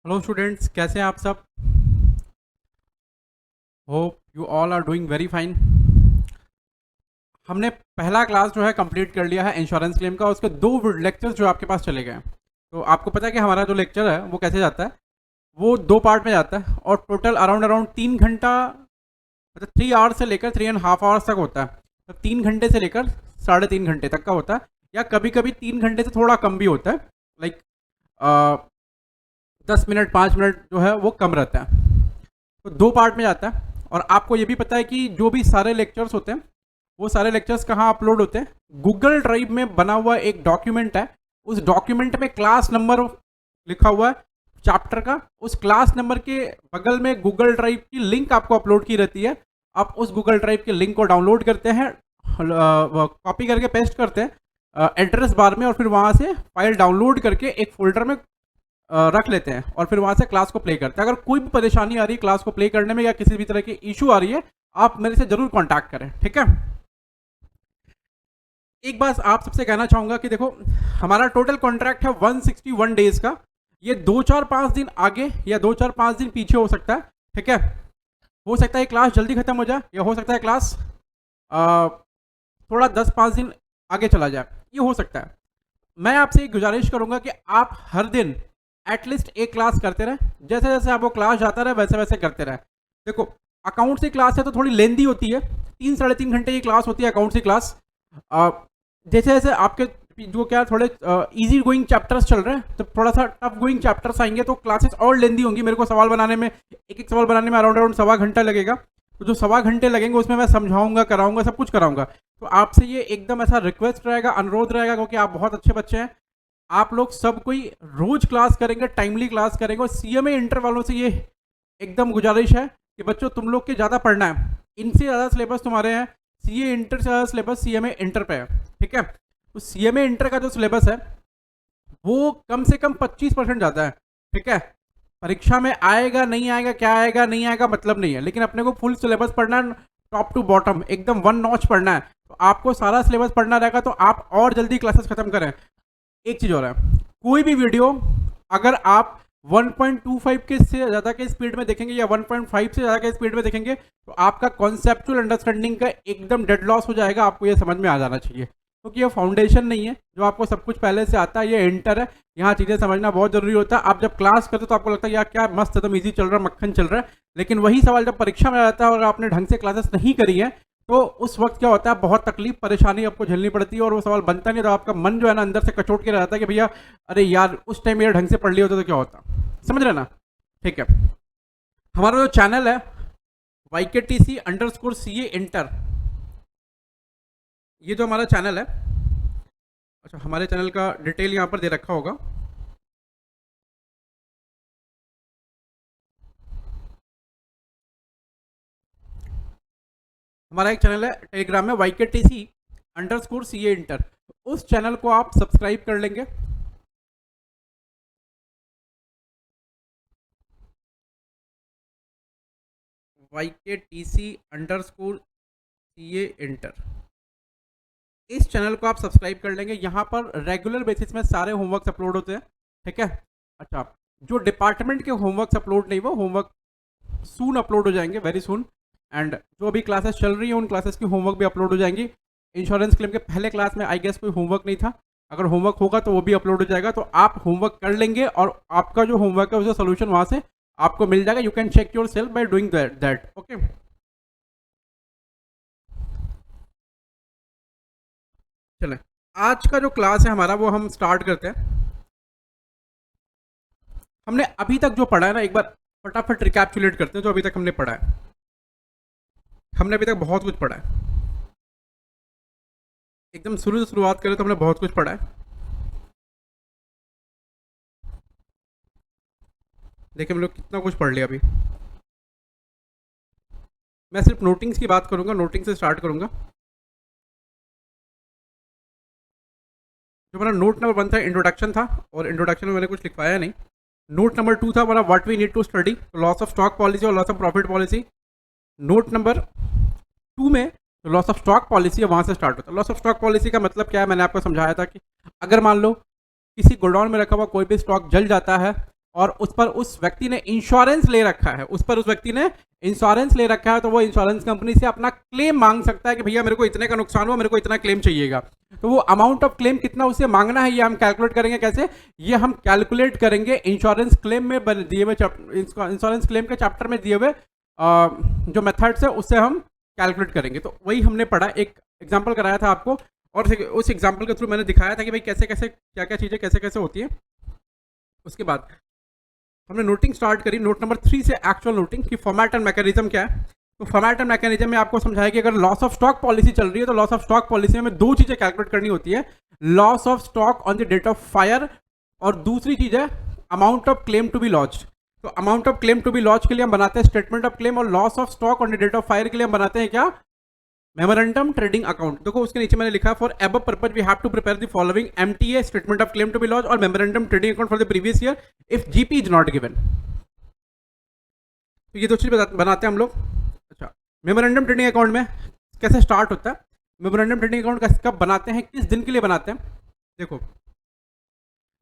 Hello students, कैसे हैं आप सब? Hope you all are doing very fine. हमने पहला क्लास जो है कंप्लीट कर लिया है इंश्योरेंस क्लेम का। उसके दो लेक्चर्स जो आपके पास चले गए हैं। तो आपको पता है कि हमारा जो लेक्चर है वो कैसे जाता है। वो दो पार्ट में जाता है और टोटल अराउंड अराउंड 3 घंटा, मतलब 3 आवर्स से लेकर 3.5 आवर्स तक होता है। तो 3 घंटे से लेकर 3.5 घंटे तक का होता है, या कभी कभी 3 घंटे से थोड़ा कम भी होता है। लाइक 10 मिनट 5 मिनट जो है वो कम रहता है। तो दो पार्ट में जाता है। और आपको ये भी पता है कि जो भी सारे लेक्चर्स होते हैं वो सारे लेक्चर्स कहाँ अपलोड होते हैं? गूगल ड्राइव में बना हुआ एक डॉक्यूमेंट है। उस डॉक्यूमेंट में क्लास नंबर लिखा हुआ है चैप्टर का। उस क्लास नंबर के बगल में गूगल ड्राइव की लिंक आपको अपलोड की रहती है। आप उस गूगल ड्राइव के लिंक को डाउनलोड करते हैं, कॉपी करके पेस्ट करते हैं एड्रेस बार में, और फिर वहाँ से फाइल डाउनलोड करके एक फोल्डर में रख लेते हैं और फिर वहाँ से क्लास को प्ले करते हैं। अगर कोई भी परेशानी आ रही है क्लास को प्ले करने में या किसी भी तरह की इशू आ रही है, आप मेरे से जरूर कांटेक्ट करें, ठीक है? एक बात आप सबसे कहना चाहूंगा कि देखो, हमारा टोटल कॉन्ट्रैक्ट है 161 डेज का। ये 2 4 5 दिन आगे या 2 4 5 दिन पीछे हो सकता है, ठीक है? हो सकता है क्लास जल्दी खत्म हो जाए, या हो सकता है क्लास थोड़ा 10 5 दिन आगे चला जाए, ये हो सकता है। मैं आपसे एक गुजारिश करूंगा कि आप हर दिन एटलीस्ट एक क्लास करते रहे। जैसे जैसे आपको क्लास जाता रहे वैसे वैसे करते रहे। देखो, अकाउंट्स की क्लास है तो थोड़ी लेंदी होती है, 3 3.5 घंटे की क्लास होती है अकाउंट्स की क्लास। जैसे जैसे आपके जो क्या थोड़े इजी गोइंग चैप्टर्स चल रहे हैं, तो थोड़ा सा टफ गोइंग चैप्टर्स आएंगे तो क्लासेस और लेंदी होंगी। मेरे को सवाल बनाने में, एक एक सवाल बनाने में अराउंड अराउंड 1.25 घंटा लगेगा। तो जो 1.25 घंटे लगेंगे उसमें मैं समझाऊंगा, कराऊंगा, सब कुछ कराऊंगा। तो आपसे ये एकदम ऐसा रिक्वेस्ट रहेगा, अनुरोध रहेगा, क्योंकि आप बहुत अच्छे बच्चे हैं। आप लोग सब कोई रोज क्लास करेंगे, टाइमली क्लास करेंगे। और सीएमए इंटर वालों से ये एकदम गुजारिश है कि बच्चों, तुम लोग के ज़्यादा पढ़ना है, इनसे ज़्यादा सिलेबस तुम्हारे हैं। सीए इंटर से ज़्यादा सिलेबस सीएमए इंटर पे है, ठीक है? तो सीएमए इंटर का जो सिलेबस है वो कम से कम 25% ज़्यादा है, ठीक है? परीक्षा में आएगा नहीं आएगा, क्या आएगा नहीं आएगा मतलब नहीं है, लेकिन अपने को फुल सिलेबस पढ़ना है, टॉप टू बॉटम एकदम 1 नॉच पढ़ना है। तो आपको सारा सिलेबस पढ़ना रहेगा तो आप और जल्दी क्लासेस खत्म करें। एक चीज़ और है, कोई भी वीडियो अगर आप 1.25 के से ज़्यादा के स्पीड में देखेंगे या 1.5 से ज़्यादा के स्पीड में देखेंगे तो आपका कॉन्सेप्चुअल अंडरस्टैंडिंग का एकदम डेड लॉस हो जाएगा। आपको ये समझ में आ जाना चाहिए, क्योंकि ये फाउंडेशन नहीं है जो आपको सब कुछ पहले से आता है, ये इंटर है। यहाँ चीज़ें समझना बहुत जरूरी होता है। आप जब क्लास करते हो तो आपको लगता है यार क्या मस्त एकदम ईजी चल रहा है, मक्खन चल रहा है। लेकिन वही सवाल जब परीक्षा में आता है और आपने ढंग से क्लासेस नहीं करी है तो उस वक्त क्या होता है, बहुत तकलीफ परेशानी आपको झेलनी पड़ती है और वो सवाल बनता नहीं। तो आपका मन जो है ना अंदर से कचोट के रहता है कि भैया अरे यार उस टाइम मेरे ढंग से पढ़ लिया होता तो क्या होता। समझ रहे ना? ठीक है। हमारा जो चैनल है YKTC_CA इंटर, ये जो हमारा चैनल है, अच्छा हमारे चैनल का डिटेल यहाँ पर दे रखा होगा। हमारा एक चैनल है टेलीग्राम में YKTC_CA इंटर, उस चैनल को आप सब्सक्राइब कर लेंगे। YKTC_CA इंटर, इस चैनल को आप सब्सक्राइब कर लेंगे। यहाँ पर रेगुलर बेसिस में सारे होमवर्क्स अपलोड होते हैं, ठीक है? अच्छा, जो डिपार्टमेंट के होमवर्क्स अपलोड नहीं, वो होमवर्क सून अपलोड हो जाएंगे, वेरी सून। एंड जो अभी क्लासेस चल रही है उन क्लासेस की होमवर्क भी अपलोड हो जाएंगी। इंश्योरेंस क्लेम के पहले क्लास में आई गेस कोई होमवर्क नहीं था, अगर होमवर्क होगा तो वो भी अपलोड हो जाएगा। तो आप होमवर्क कर लेंगे और आपका जो होमवर्क है उसका सोल्यूशन वहाँ से आपको मिल जाएगा। You can check yourself by doing that, okay? चले, आज का जो क्लास है हमारा वो हम स्टार्ट करते हैं। हमने अभी तक जो पढ़ा है ना, एक बार फटाफट रिकैप्चुलेट करते हैं जो अभी तक हमने पढ़ा है। हमने अभी तक बहुत कुछ पढ़ा है, एकदम शुरू से शुरुआत करें तो हमने बहुत कुछ पढ़ा है। देखिए हम लोग कितना कुछ पढ़ लिया अभी। मैं सिर्फ नोटिंग्स की बात करूंगा, नोटिंग से स्टार्ट करूंगा। जो हमारा नोट नंबर 1 था इंट्रोडक्शन था, और इंट्रोडक्शन में मैंने कुछ लिखवाया नहीं। नोट नंबर 2 था हमारा what we need to study, loss of stock policy और loss of profit policy. Note number 2 में लॉस ऑफ स्टॉक पॉलिसी है, वहाँ से स्टार्ट होता है। लॉस ऑफ स्टॉक पॉलिसी का मतलब क्या है, मैंने आपको समझाया था कि अगर मान लो किसी गोडाउन में रखा हुआ कोई भी स्टॉक जल जाता है और उस पर उस व्यक्ति ने इंश्योरेंस ले रखा है, उस पर उस व्यक्ति ने इंश्योरेंस ले रखा है, तो वो इंश्योरेंस कंपनी से अपना क्लेम मांग सकता है कि भैया मेरे को इतने का नुकसान हुआ, मेरे को इतना क्लेम चाहिएगा। तो वो अमाउंट ऑफ क्लेम कितना उसे मांगना है, ये हम कैलकुलेट करेंगे कैसे, ये हम कैलकुलेट करेंगे इंश्योरेंस क्लेम में दिए हुए इंश्योरेंस क्लेम के चैप्टर में दिए हुए जो मेथड्स है उससे हम कैलकुलेट करेंगे। तो वही हमने पढ़ा, एक एग्जाम्पल कराया था आपको, और उस एग्जाम्पल के थ्रू मैंने दिखाया था कि भाई कैसे कैसे क्या क्या चीज़ें कैसे कैसे होती है। उसके बाद हमने नोटिंग स्टार्ट करी, नोट नंबर 3 से एक्चुअल नोटिंग कि फॉर्मेट एंड मैकेनिज्म क्या है। तो फॉर्मेट एंड मैकेनिज्म में आपको समझाया कि अगर लॉस ऑफ स्टॉक पॉलिसी चल रही है तो लॉस ऑफ स्टॉक पॉलिसी में दो चीज़ें कैलकुलेट करनी होती है, loss of stock on the date of fire, और दूसरी चीज़ है amount of claim to be launched. तो amount of claim to be launch के लिए हम बनाते हैं स्टेटमेंट ऑफ क्लेम, और loss of stock on the date of fire के लिए हम बनाते हैं क्या, मेमोरेंडम ट्रेडिंग अकाउंट। देखो उसके नीचे मैंने लिखा for above purpose we have to prepare the following MTA, statement of claim to be launch, और memorandum trading account for the previous year if GP is not given. तो ये दो चीज बनाते हैं हम लोग। अच्छा, मेमोरेंडम ट्रेडिंग अकाउंट में कैसे स्टार्ट होता है, मेमोरेंडम ट्रेडिंग अकाउंट कब बनाते हैं, किस दिन के लिए बनाते हैं। देखो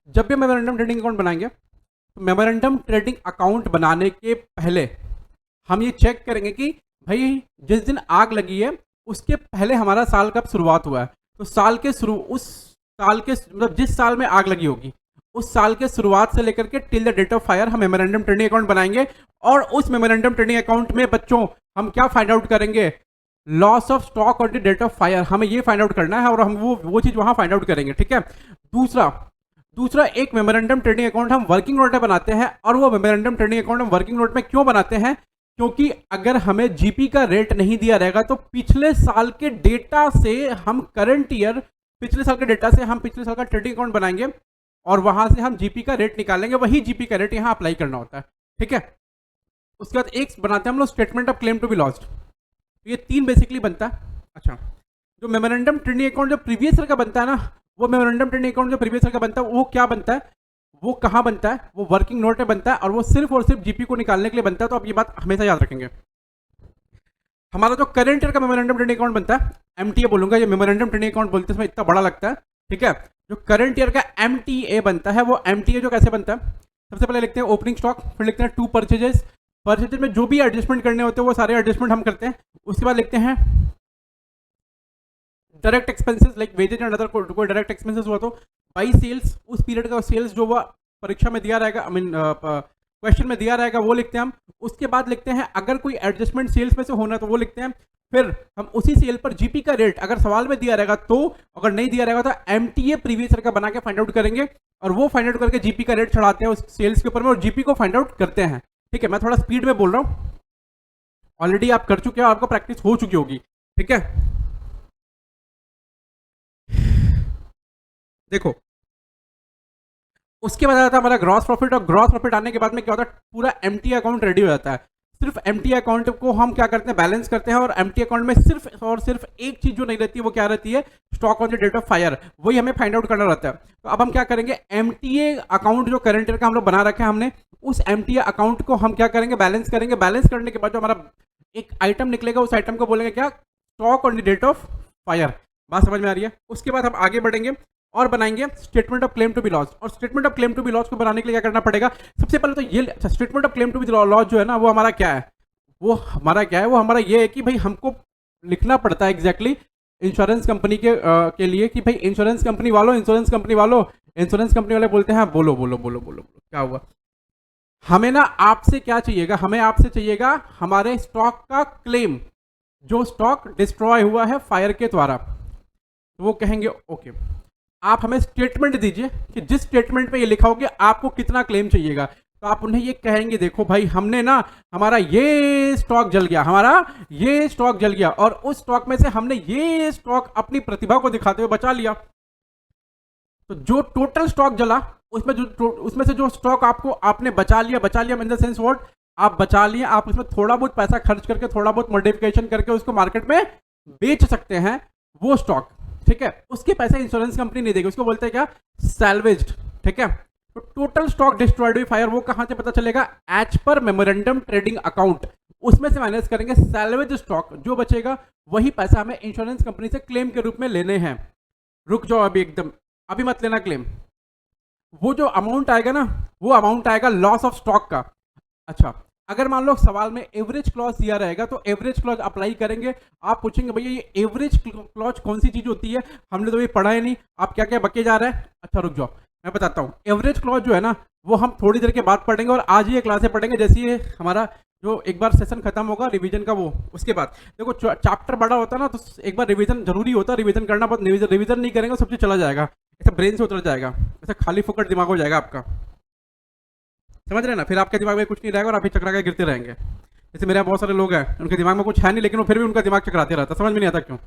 जब भी मेमोरेंडम ट्रेडिंग अकाउंट बनाएंगे तो मेमोरेंडम ट्रेडिंग अकाउंट बनाने के पहले हम ये चेक करेंगे कि भाई जिस दिन आग लगी है उसके पहले हमारा साल कब शुरुआत हुआ है। तो साल के उस साल के मतलब जिस साल में आग लगी होगी उस साल के शुरुआत से लेकर के till the date of fire हम मेमोरेंडम ट्रेडिंग अकाउंट बनाएंगे, और उस मेमोरेंडम ट्रेडिंग अकाउंट में बच्चों हम क्या फाइंड आउट करेंगे, loss of stock on the date of fire, हमें ये फाइंड आउट करना है और हम वो चीज़ वहाँ फाइंड आउट करेंगे। ठीक है। दूसरा एक मेमोरेंडम ट्रेडिंग अकाउंट हम वर्किंग नोट में बनाते हैं, और वो मेमोरेंडम ट्रेडिंग अकाउंट हम वर्किंग नोट में क्यों बनाते हैं, क्योंकि अगर हमें जीपी का रेट नहीं दिया रहेगा तो पिछले साल के डेटा से हम करंट ईयर पिछले साल के डेटा से हम पिछले साल का ट्रेडिंग अकाउंट बनाएंगे और वहां से हम जीपी का रेट निकालेंगे, वही जीपी का रेट यहाँ अप्लाई करना होता है। ठीक है। उसके बाद एक बनाते हैं हम लोग statement of claim to be lost. ये 3 बेसिकली बनता है। अच्छा, जो मेमोरेंडम ट्रेडिंग अकाउंट जो प्रीवियस ईयर का बनता है ना, वो मेमोरेंडम ट्रेडिंग अकाउंट जो प्रीवियस ईयर का बनता है वो क्या बनता है, वो कहाँ बनता है, वो वर्किंग नोट में बनता है, और वो सिर्फ और सिर्फ जीपी को निकालने के लिए बनता है। तो आप ये बात हमेशा याद रखेंगे। हमारा जो करंट ईयर का मेमोरेंडम ट्रेडिंग अकाउंट बनता है, एमटीए बोलूंगा, ये मेमोरेंडम ट्रेडिंग अकाउंट बोलते हैं, इसमें इतना बड़ा लगता है। ठीक है। जो करंट ईयर का एमटीए बनता है, वो एमटीए जो कैसे बनता है, सबसे पहले लिखते हैं ओपनिंग स्टॉक, फिर लिखते हैं टू परचेजेस, परचेजेस में जो भी एडजस्टमेंट करने होते हैं वो सारे एडजस्टमेंट हम करते हैं। उसके बाद लिखते हैं direct expenses like wages and other, कोई डायरेक्ट एक्सपेंसेस हुआ तो बाई सेल्स, उस पीरियड का सेल्स जो हुआ परीक्षा में दिया रहेगा, आई मीन क्वेश्चन में दिया रहेगा, वो लिखते हैं हम। उसके बाद लिखते हैं अगर कोई एडजस्टमेंट सेल्स में से होना तो वो लिखते हैं। फिर हम उसी सेल पर जीपी का रेट अगर सवाल में दिया रहेगा तो, अगर नहीं दिया रहेगा तो एमटीए प्रीवियस ईयर का बना के फाइंड आउट करेंगे, और वो फाइंड आउट करके जीपी का रेट चढ़ाते हैं उस सेल्स के ऊपर में और जीपी को फाइंड आउट करते हैं। ठीक है। मैं थोड़ा स्पीड में बोल रहा हूँ, ऑलरेडी आप कर चुके हो, आपको प्रैक्टिस हो चुकी होगी। ठीक है। देखो उसके बाद आता है हमारा ग्रॉस प्रॉफिट, और ग्रॉस प्रॉफिट आने के बाद में क्या होता है, पूरा एमटी अकाउंट रेडी हो जाता है। सिर्फ एमटी अकाउंट को हम क्या करते हैं, बैलेंस करते हैं, और एमटी अकाउंट में सिर्फ और सिर्फ एक चीज जो नहीं रहती है वो क्या रहती है, stock on the date of fire, वही हमें फाइंड आउट करना रहता है। तो अब हम क्या करेंगे, एमटीए अकाउंट जो करंट ईयर का हम लोग बना रखे हैं हमने, उस एमटीए अकाउंट को हम क्या करेंगे, बैलेंस करेंगे। बैलेंस करने के बाद जो हमारा एक आइटम निकलेगा उस आइटम को बोलेंगे क्या, stock on the date of fire. बात समझ में आ रही है। उसके बाद हम आगे बढ़ेंगे और बनाएंगे statement of claim to be loss. और statement of claim to be loss को बनाने के लिए क्या करना पड़ेगा, सबसे पहले तो ये statement of claim to be loss जो है ना, वो हमारा क्या है, वो हमारा ये है कि भाई हमको लिखना पड़ता है एग्जैक्टली इंश्योरेंस कंपनी के लिए कि भाई इंश्योरेंस कंपनी वालों इंश्योरेंस कंपनी वाले बोलते हैं बोलो बोलो बोलो बोलो बोलो क्या हुआ, हमें ना आपसे क्या चाहिएगा, हमें आपसे चाहिएगा हमारे स्टॉक का क्लेम, जो स्टॉक डिस्ट्रॉय हुआ है फायर के द्वारा। तो वो कहेंगे ओके, आप हमें स्टेटमेंट दीजिए कि जिस स्टेटमेंट पे ये लिखा हो कि आपको कितना क्लेम चाहिएगा। तो आप उन्हें ये कहेंगे देखो भाई हमने ना, हमारा ये स्टॉक जल गया, हमारा ये स्टॉक जल गया, और उस स्टॉक में से हमने ये स्टॉक अपनी प्रतिभा को दिखाते हुए बचा लिया। तो जो टोटल स्टॉक जला उसमें से जो स्टॉक आपने बचा लिया इन द सेंस व्हाट, आप बचा लिए, आप उसमें थोड़ा बहुत पैसा खर्च करके, थोड़ा बहुत मॉडिफिकेशन करके उसको मार्केट में बेच सकते हैं वो स्टॉक। ठीक है। उसके पैसे इंश्योरेंस कंपनी नहीं देगी, उसको बोलते हैं क्या, सैल्वेज्ड। ठीक है। तो total stock destroyed by fire वो कहां से पता चलेगा, as per memorandum trading account, उसमें से माइनस करेंगे सैल्वेज स्टॉक, जो बचेगा वही पैसा हमें इंश्योरेंस कंपनी से क्लेम के रूप में लेने हैं। रुक जाओ अभी एकदम, अभी मत लेना क्लेम, वो जो अमाउंट आएगा ना, वो अमाउंट आएगा लॉस ऑफ स्टॉक का। अच्छा, अगर मान लो सवाल में एवरेज क्लॉज दिया रहेगा तो एवरेज क्लॉज अप्लाई करेंगे। आप पूछेंगे भैया ये एवरेज क्लॉज कौन सी चीज होती है, हमने तो ये पढ़ा ही नहीं, आप क्या क्या बके जा रहे हैं। अच्छा रुक जाओ, मैं बताता हूँ। एवरेज क्लॉज जो है ना, वो हम थोड़ी देर के बाद पढ़ेंगे, और आज ये क्लासे पढ़ेंगे जैसे ये हमारा जो एक बार सेशन खत्म होगा रिवीजन का, वो उसके बाद देखो चैप्टर बड़ा होता है ना, तो एक बार रिवीजन जरूरी होता है, रिवीजन करना बहुत, रिवीजन नहीं करेंगे सब चीज चला जाएगा, ऐसा ब्रेन से उतर जाएगा, ऐसा खाली फुकट दिमाग हो जाएगा आपका, समझ रहे हैं ना। फिर आपके दिमाग में कुछ नहीं रहेगा और आप ही चकरा के गिरते रहेंगे। जैसे मेरे यहाँ बहुत सारे लोग हैं, उनके दिमाग में कुछ है नहीं, लेकिन वो फिर भी उनका दिमाग चकराते रहता, समझ में नहीं आता क्यों।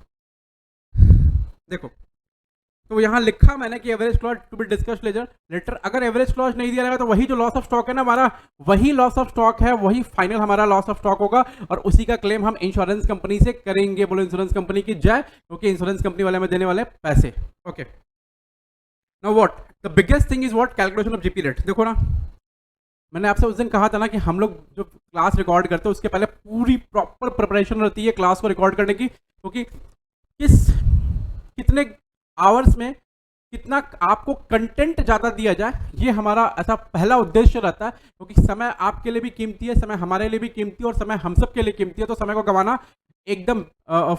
देखो, तो यहाँ लिखा मैंने कि average clause to be discuss later. अगर एवरेज क्लॉज नहीं दिया रहेगा तो वही जो लॉस ऑफ स्टॉक है ना हमारा, वही लॉस ऑफ स्टॉक है, वही फाइनल हमारा लॉस ऑफ स्टॉक होगा, और उसी का क्लेम हम इंश्योरेंस कंपनी से करेंगे। बोलो इंश्योरेंस कंपनी की जय, क्योंकि इंश्योरेंस कंपनी वाले में देने वाले पैसे। Okay, now what the biggest thing is what, calculation of GP rate. देखो ना, मैंने आपसे उस दिन कहा था ना कि हम लोग जो क्लास रिकॉर्ड करते हैं उसके पहले पूरी प्रॉपर प्रिपरेशन रहती है क्लास को रिकॉर्ड करने की, क्योंकि कितने आवर्स में कितना आपको कंटेंट ज़्यादा दिया जाए, ये हमारा ऐसा पहला उद्देश्य रहता है। क्योंकि समय आपके लिए भी कीमती है, समय हमारे लिए भी कीमती है, और समय हम सब के लिए कीमती है, तो समय को गंवाना एकदम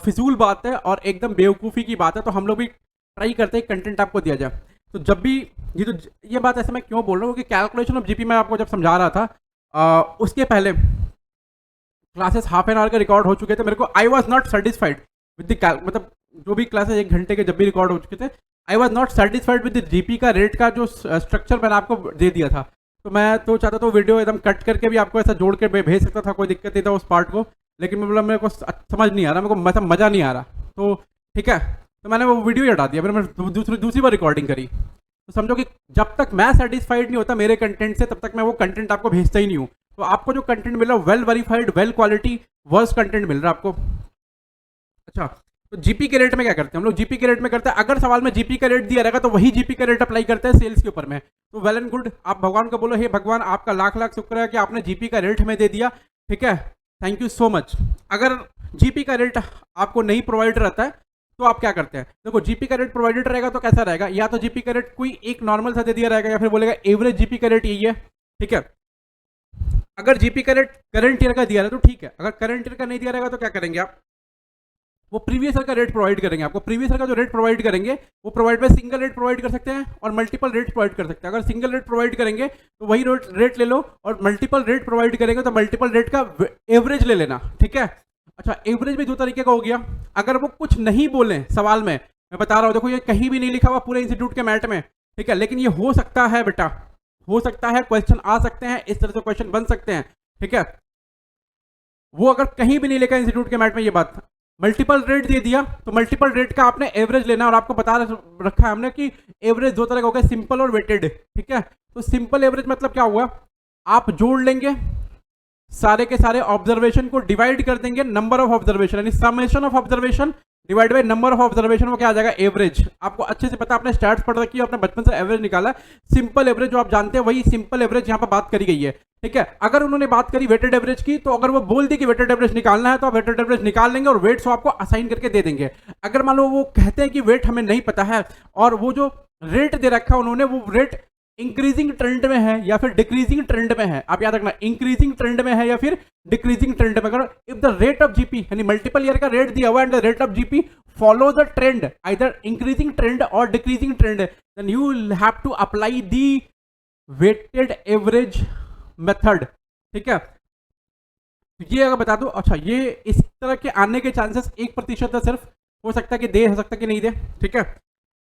फिजूल बात है और एकदम बेवकूफ़ी की बात है। तो हम लोग भी ट्राई करते हैं कंटेंट आपको दिया जाए। तो जब भी ये बात ऐसे मैं क्यों बोल रहा हूँ, क्योंकि कैलकुलेशन ऑफ जीपी मैं आपको जब समझा रहा था, उसके पहले क्लासेस हाफ एन आवर के रिकॉर्ड हो चुके थे। मेरे को I was not satisfied with the, मतलब जो भी क्लासेस 1 घंटे के जब भी रिकॉर्ड हो चुके थे, I was not satisfied with the GP का रेट का जो स्ट्रक्चर मैंने आपको दे दिया था। तो मैं तो चाहता तो वीडियो एकदम कट करके भी आपको ऐसा जोड़ के भेज सकता था, कोई दिक्कत नहीं था उस पार्ट को, लेकिन मैं बोला मेरे को समझ नहीं आ रहा, मेरे को मतलब मज़ा नहीं आ रहा। तो ठीक है, तो मैंने वो वीडियो ही हटा दिया, मैंने दूसरी बार रिकॉर्डिंग करी। तो समझो कि जब तक मैं सेटिस्फाइड नहीं होता मेरे कंटेंट से, तब तक मैं वो कंटेंट आपको भेजता ही नहीं हूँ। तो आपको जो कंटेंट मिल रहा है well verified, well quality, verse content मिल रहा है आपको। अच्छा, तो जीपी के रेट में क्या करते हैं हम लोग, जीपी के रेट में करते हैं, अगर सवाल में जीपी का रेट दिया रहेगा तो वही जीपी का रेट अप्लाई करते हैं सेल्स के ऊपर में। तो वेल एंड गुड, आप भगवान को बोलो हे भगवान आपका लाख लाख शुक्र है कि आपने जीपी का रेट हमें दे दिया, ठीक है, थैंक यू सो मच। अगर जीपी का रेट आपको नहीं प्रोवाइड रहता है तो आप क्या करते हैं, देखो जीपी का रेट प्रोवाइडेड रहेगा तो कैसा रहेगा, या तो जीपी का रेट कोई एक नॉर्मल सा दे दिया रहेगा, या फिर बोलेगा एवरेज जीपी का रेट यही है, ठीक है। अगर जीपी का रेट करंट ईयर का दिया रहा है तो ठीक है, अगर करंट ईयर का नहीं दिया रहेगा तो क्या करेंगे आप, वो प्रीवियस ईयर का रेट प्रोवाइड करेंगे आपको। प्रीवियस ईयर का जो रेट प्रोवाइड करेंगे वो provide by single rate provide कर सकते हैं और मल्टीपल रेट प्रोवाइड कर सकते हैं। अगर सिंगल रेट प्रोवाइड करेंगे तो वही रेट ले लो, और मल्टीपल रेट प्रोवाइड करेंगे तो मल्टीपल रेट का एवरेज ले लेना, ठीक है। अच्छा, एवरेज भी 2 तरीके का हो गया। अगर वो कुछ नहीं बोले सवाल में, मैं बता रहा हूँ, देखो ये कहीं भी नहीं लिखा हुआ पूरे इंस्टीट्यूट के मैट में, ठीक है, लेकिन ये हो सकता है बेटा, हो सकता है, क्वेश्चन आ सकते हैं, इस तरह से क्वेश्चन बन सकते हैं, ठीक है। वो अगर कहीं भी नहीं लिखा इंस्टीट्यूट के मैट में ये बात, मल्टीपल रेट दे दिया तो मल्टीपल रेट का आपने एवरेज लेना, और आपको बता रखा है हमने कि एवरेज 2 तरह का होगा, सिंपल और वेटेड, ठीक है। तो सिंपल एवरेज मतलब क्या हुआ, आप जोड़ लेंगे सारे के सारे ऑब्जर्वेशन को, डिवाइड कर देंगे नंबर ऑफ ऑब्जर्वेशन, यानी summation of observation divide by number of observation, वो क्या आ जाएगा, एवरेज। आपको अच्छे से पता, आपने स्टैट्स पढ़ रखी है, आपने बचपन से एवरेज निकाला है। सिंपल एवरेज जो आप जानते हैं वही सिंपल एवरेज यहाँ पर बात करी गई है, ठीक है। अगर उन्होंने बात करी वेटेड एवरेज की, तो अगर वो बोल दी कि वेटेड एवरेज निकालना है तो आप वेटेड एवरेज निकाल लेंगे और वेट्स आपको असाइन करके दे देंगे। अगर मान लो वो कहते हैं कि वेट हमें नहीं पता है, और वो जो रेट दे रखा है उन्होंने, वो रेट इंक्रीजिंग ट्रेंड में है या फिर डिक्रीजिंग ट्रेंड में है, आप याद रखना, इंक्रीजिंग ट्रेंड में है या फिर डिक्रीजिंग ट्रेंड में। अगर if the rate of GP, यानी मल्टीपल ईयर का रेट दिया हुआ and the rate of GP follow the trend, either increasing trend और decreasing trend, then you will have to apply the weighted average method, ठीक है। ये अगर बता दो, अच्छा ये इस तरह के आने के चांसेस 1% है सिर्फ, हो सकता है कि दे, हो सकता है कि नहीं दे, ठीक है।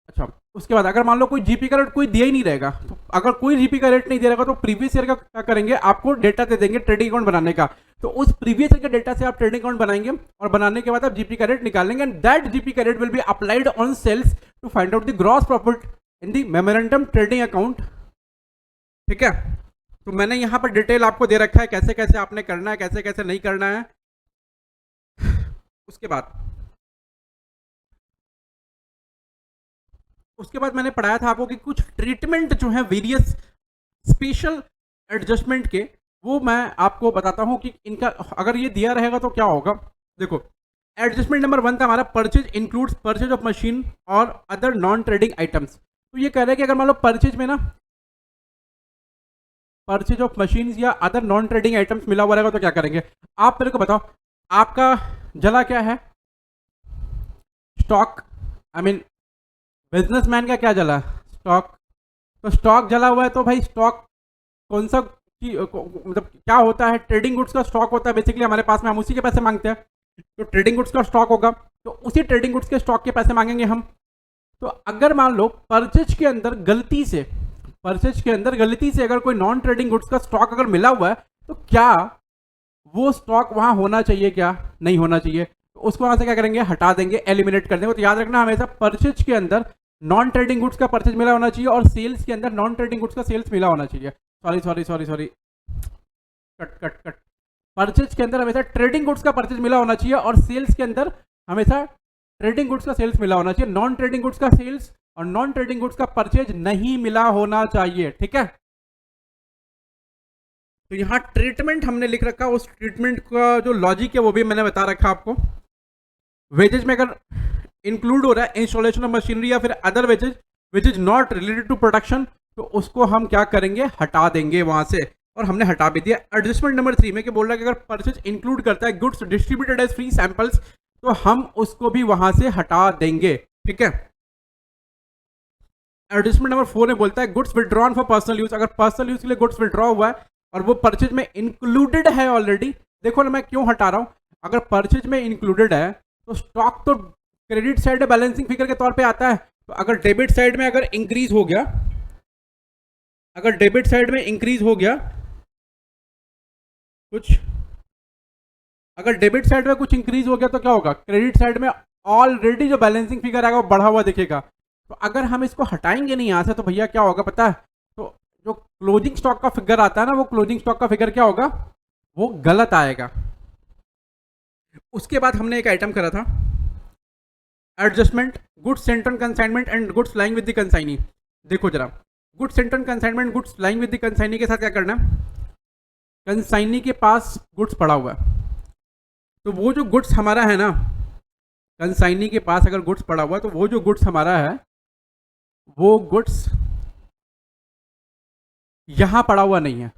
अच्छा, उसके बाद अगर मान लो कोई जीपी का रेट कोई दिया ही नहीं रहेगा, तो अगर कोई जीपी का रेट नहीं दे रहेगा तो प्रीवियस ईयर का क्या करेंगे, आपको डेटा दे देंगे ट्रेडिंग अकाउंट बनाने का। तो उस प्रीवियस ईयर के डेटा से आप ट्रेडिंग अकाउंट बनाएंगे, और बनाने के बाद आप जीपी का रेट निकालेंगे, एंड दैट जीपी का rate will be applied on sales to find out the gross profit in the memorandum trading account, ठीक है। तो मैंने यहाँ पर डिटेल आपको दे रखा है कैसे कैसे आपने करना है, कैसे कैसे नहीं करना है। उसके बाद मैंने पढ़ाया था आपको कि कुछ ट्रीटमेंट जो है वेरियस स्पेशल एडजस्टमेंट के, वो मैं आपको बताता हूँ कि इनका अगर ये दिया रहेगा तो क्या होगा। देखो, एडजस्टमेंट नंबर 1 था हमारा, purchase includes purchase of machine और अदर नॉन ट्रेडिंग आइटम्स। तो ये कह रहे हैं कि अगर मान लो परचेज में ना परचेज ऑफ मशीन या अदर नॉन ट्रेडिंग आइटम्स मिला हुआ रहेगा तो क्या करेंगे? आप मेरे को बताओ, आपका जला क्या है? स्टॉक। आई मीन बिजनेसमैन का क्या जला? स्टॉक। तो स्टॉक जला हुआ है तो भाई स्टॉक कौन सा मतलब क्या होता है? ट्रेडिंग गुड्स का स्टॉक होता है बेसिकली हमारे पास में, हम उसी के पैसे मांगते हैं। तो ट्रेडिंग गुड्स का स्टॉक होगा तो उसी ट्रेडिंग गुड्स के स्टॉक के पैसे मांगेंगे हम। तो अगर मान लो परचेज के अंदर गलती से, अगर कोई नॉन ट्रेडिंग गुड्स का स्टॉक अगर मिला हुआ है तो क्या वो स्टॉक वहां होना चाहिए, क्या नहीं होना चाहिए? तो उसको वहां से क्या करेंगे? हटा देंगे, एलिमिनेट कर देंगे। तो याद रखना हमेशा परचेज के अंदर नॉन ट्रेडिंग गुड्स का परचेज मिला होना चाहिए और सेल्स के अंदर नॉन ट्रेडिंग गुड्स का सेल्स मिला होना चाहिए। Sorry, cut. परचेज के अंदर हमेशा ट्रेडिंग गुड्स का परचेज मिला होना चाहिए और सेल्स के अंदर हमेशा ट्रेडिंग गुड्स का सेल्स मिला होना चाहिए। नॉन ट्रेडिंग गुड्स का सेल्स और नॉन ट्रेडिंग गुड्स का परचेज नहीं मिला होना चाहिए, ठीक है? तो यहां ट्रीटमेंट हमने लिख रखा, उस ट्रीटमेंट का जो लॉजिक है वो भी मैंने बता रखा आपको। वेजेज में अगर इंक्लूड हो रहा है इंस्टॉलेशन ऑफ मशीनरी या फिर other wages which is not related to production, तो उसको हम क्या करेंगे? हटा देंगे वहां से। और हमने हटा भी दिया। एडजस्टमेंट नंबर 3 में क्या बोल रहा है कि अगर परचेज इंक्लूड करता है goods distributed as free samples, तो हम उसको भी वहां से हटा देंगे, ठीक है? एडजस्टमेंट नंबर 4 में बोलता है goods withdrawn for personal use. अगर पर्सनल यूज के लिए गुड्स विड्रॉ हुआ है और वो परचेज में इंक्लूडेड है ऑलरेडी, देखो ना मैं क्यों हटा रहा हूं। अगर परचेज में इंक्लूडेड है तो स्टॉक तो क्रेडिट साइड बैलेंसिंग फिगर के तौर पे आता है। तो अगर डेबिट साइड में अगर इंक्रीज हो गया, कुछ, अगर डेबिट साइड में कुछ इंक्रीज हो गया तो क्या होगा? क्रेडिट साइड में ऑलरेडी जो बैलेंसिंग फिगर आएगा वो बढ़ा हुआ दिखेगा। तो अगर हम इसको हटाएंगे नहीं यहां से तो भैया क्या होगा पता है? तो जो क्लोजिंग स्टॉक का फिगर आता है ना, वो क्लोजिंग स्टॉक का फिगर क्या होगा? वो गलत आएगा। उसके बाद हमने एक आइटम करा था adjustment goods Saint on consignment and goods lying with the consignee. देखो जरा, goods Saint on consignment, goods lying with the consignee के साथ क्या करना है? कंसाइनी के पास गुड्स पड़ा हुआ है, तो वो जो गुड्स हमारा है ना, कंसाइनी के पास अगर गुड्स पड़ा हुआ है तो वो जो गुड्स हमारा है वो गुड्स यहां पड़ा हुआ नहीं है।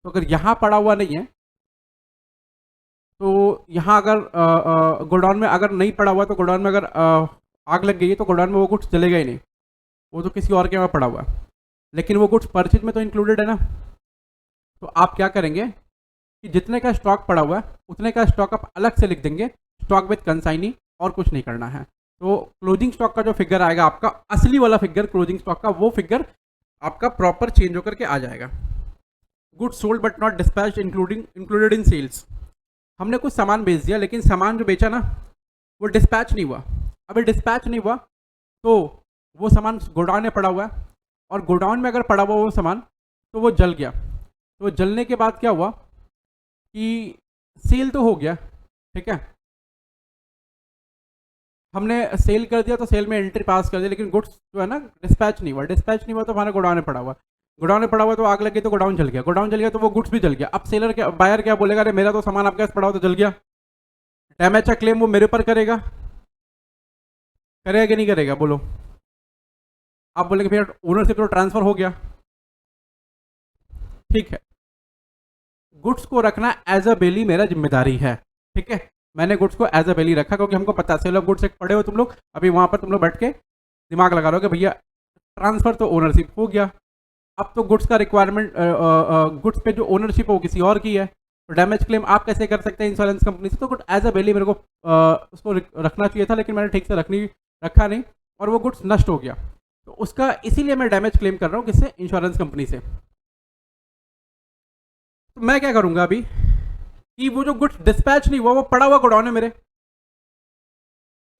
तो अगर यहां पड़ा हुआ नहीं है तो यहां अगर गोडाउन में अगर नहीं पड़ा हुआ तो गोडाउन में अगर आग लग गई है तो गोडाउन में वो गुड्स जलेगा ही नहीं, वो तो किसी और के वहां पड़ा हुआ है। लेकिन वो गुड्स परचेज में तो इंक्लूडेड है ना। तो आप क्या करेंगे कि जितने का स्टॉक पड़ा हुआ है उतने का स्टॉक आप अलग से लिख देंगे, स्टॉक विद कंसाइनी, और कुछ नहीं करना है। तो क्लोजिंग स्टॉक का जो फिगर आएगा आपका असली वाला फिगर क्लोजिंग स्टॉक का, वो फिगर आपका प्रॉपर चेंज होकर के आ जाएगा। Goods sold but not dispatched included in sales. हमने कुछ सामान बेच दिया लेकिन सामान जो बेचा ना वो डिस्पैच नहीं हुआ। अभी डिस्पैच नहीं हुआ तो वो सामान गोडाउन में पड़ा हुआ है, और गोडाउन में अगर पड़ा हुआ वो सामान तो वो जल गया। तो जलने के बाद क्या हुआ कि सेल तो हो गया, ठीक है, हमने सेल कर दिया तो सेल में एंट्री पास कर दिया, लेकिन गुड्स जो है ना डिस्पैच नहीं हुआ तो हमारा गोडाउन में पड़ा हुआ। तो आग लगी तो गोडाउन जल गया तो वो गुड्स भी जल गया। अब सेलर क्या, बायर क्या बोलेगा? अरे मेरा तो सामान आपके पास पड़ा हुआ तो जल गया। डैमेज का क्लेम वो मेरे ऊपर करेगा कि नहीं करेगा? बोलो। आप बोलेंगे भैया ओनरशिप तो ट्रांसफर हो गया, ठीक है, गुड्स को रखना एज अ बेली मेरा जिम्मेदारी है, ठीक है। मैंने गुड्स को एज अ बेली रखा क्योंकि हमको पता है सेल ऑफ गुड्स एक पड़े हो तुम लोग, अभी वहां पर तुम लोग बैठ के दिमाग लगा रहे हो कि भैया ट्रांसफर तो ओनरशिप हो गया, अब तो गुड्स का रिक्वायरमेंट गुड्स पे जो ओनरशिप है वो किसी और की है, तो डैमेज क्लेम आप कैसे कर सकते हैं इंश्योरेंस कंपनी से? तो गुड एज अ बेली मेरे को उसको रखना चाहिए था, लेकिन मैंने ठीक से रखा नहीं और वो गुड्स नष्ट हो गया। तो उसका इसीलिए मैं डैमेज क्लेम कर रहा हूँ किससे? इंश्योरेंस कंपनी से। तो मैं क्या करूंगा अभी कि वो जो गुड्स डिस्पैच नहीं हुआ वो पड़ा हुआ गोडाउन है मेरे,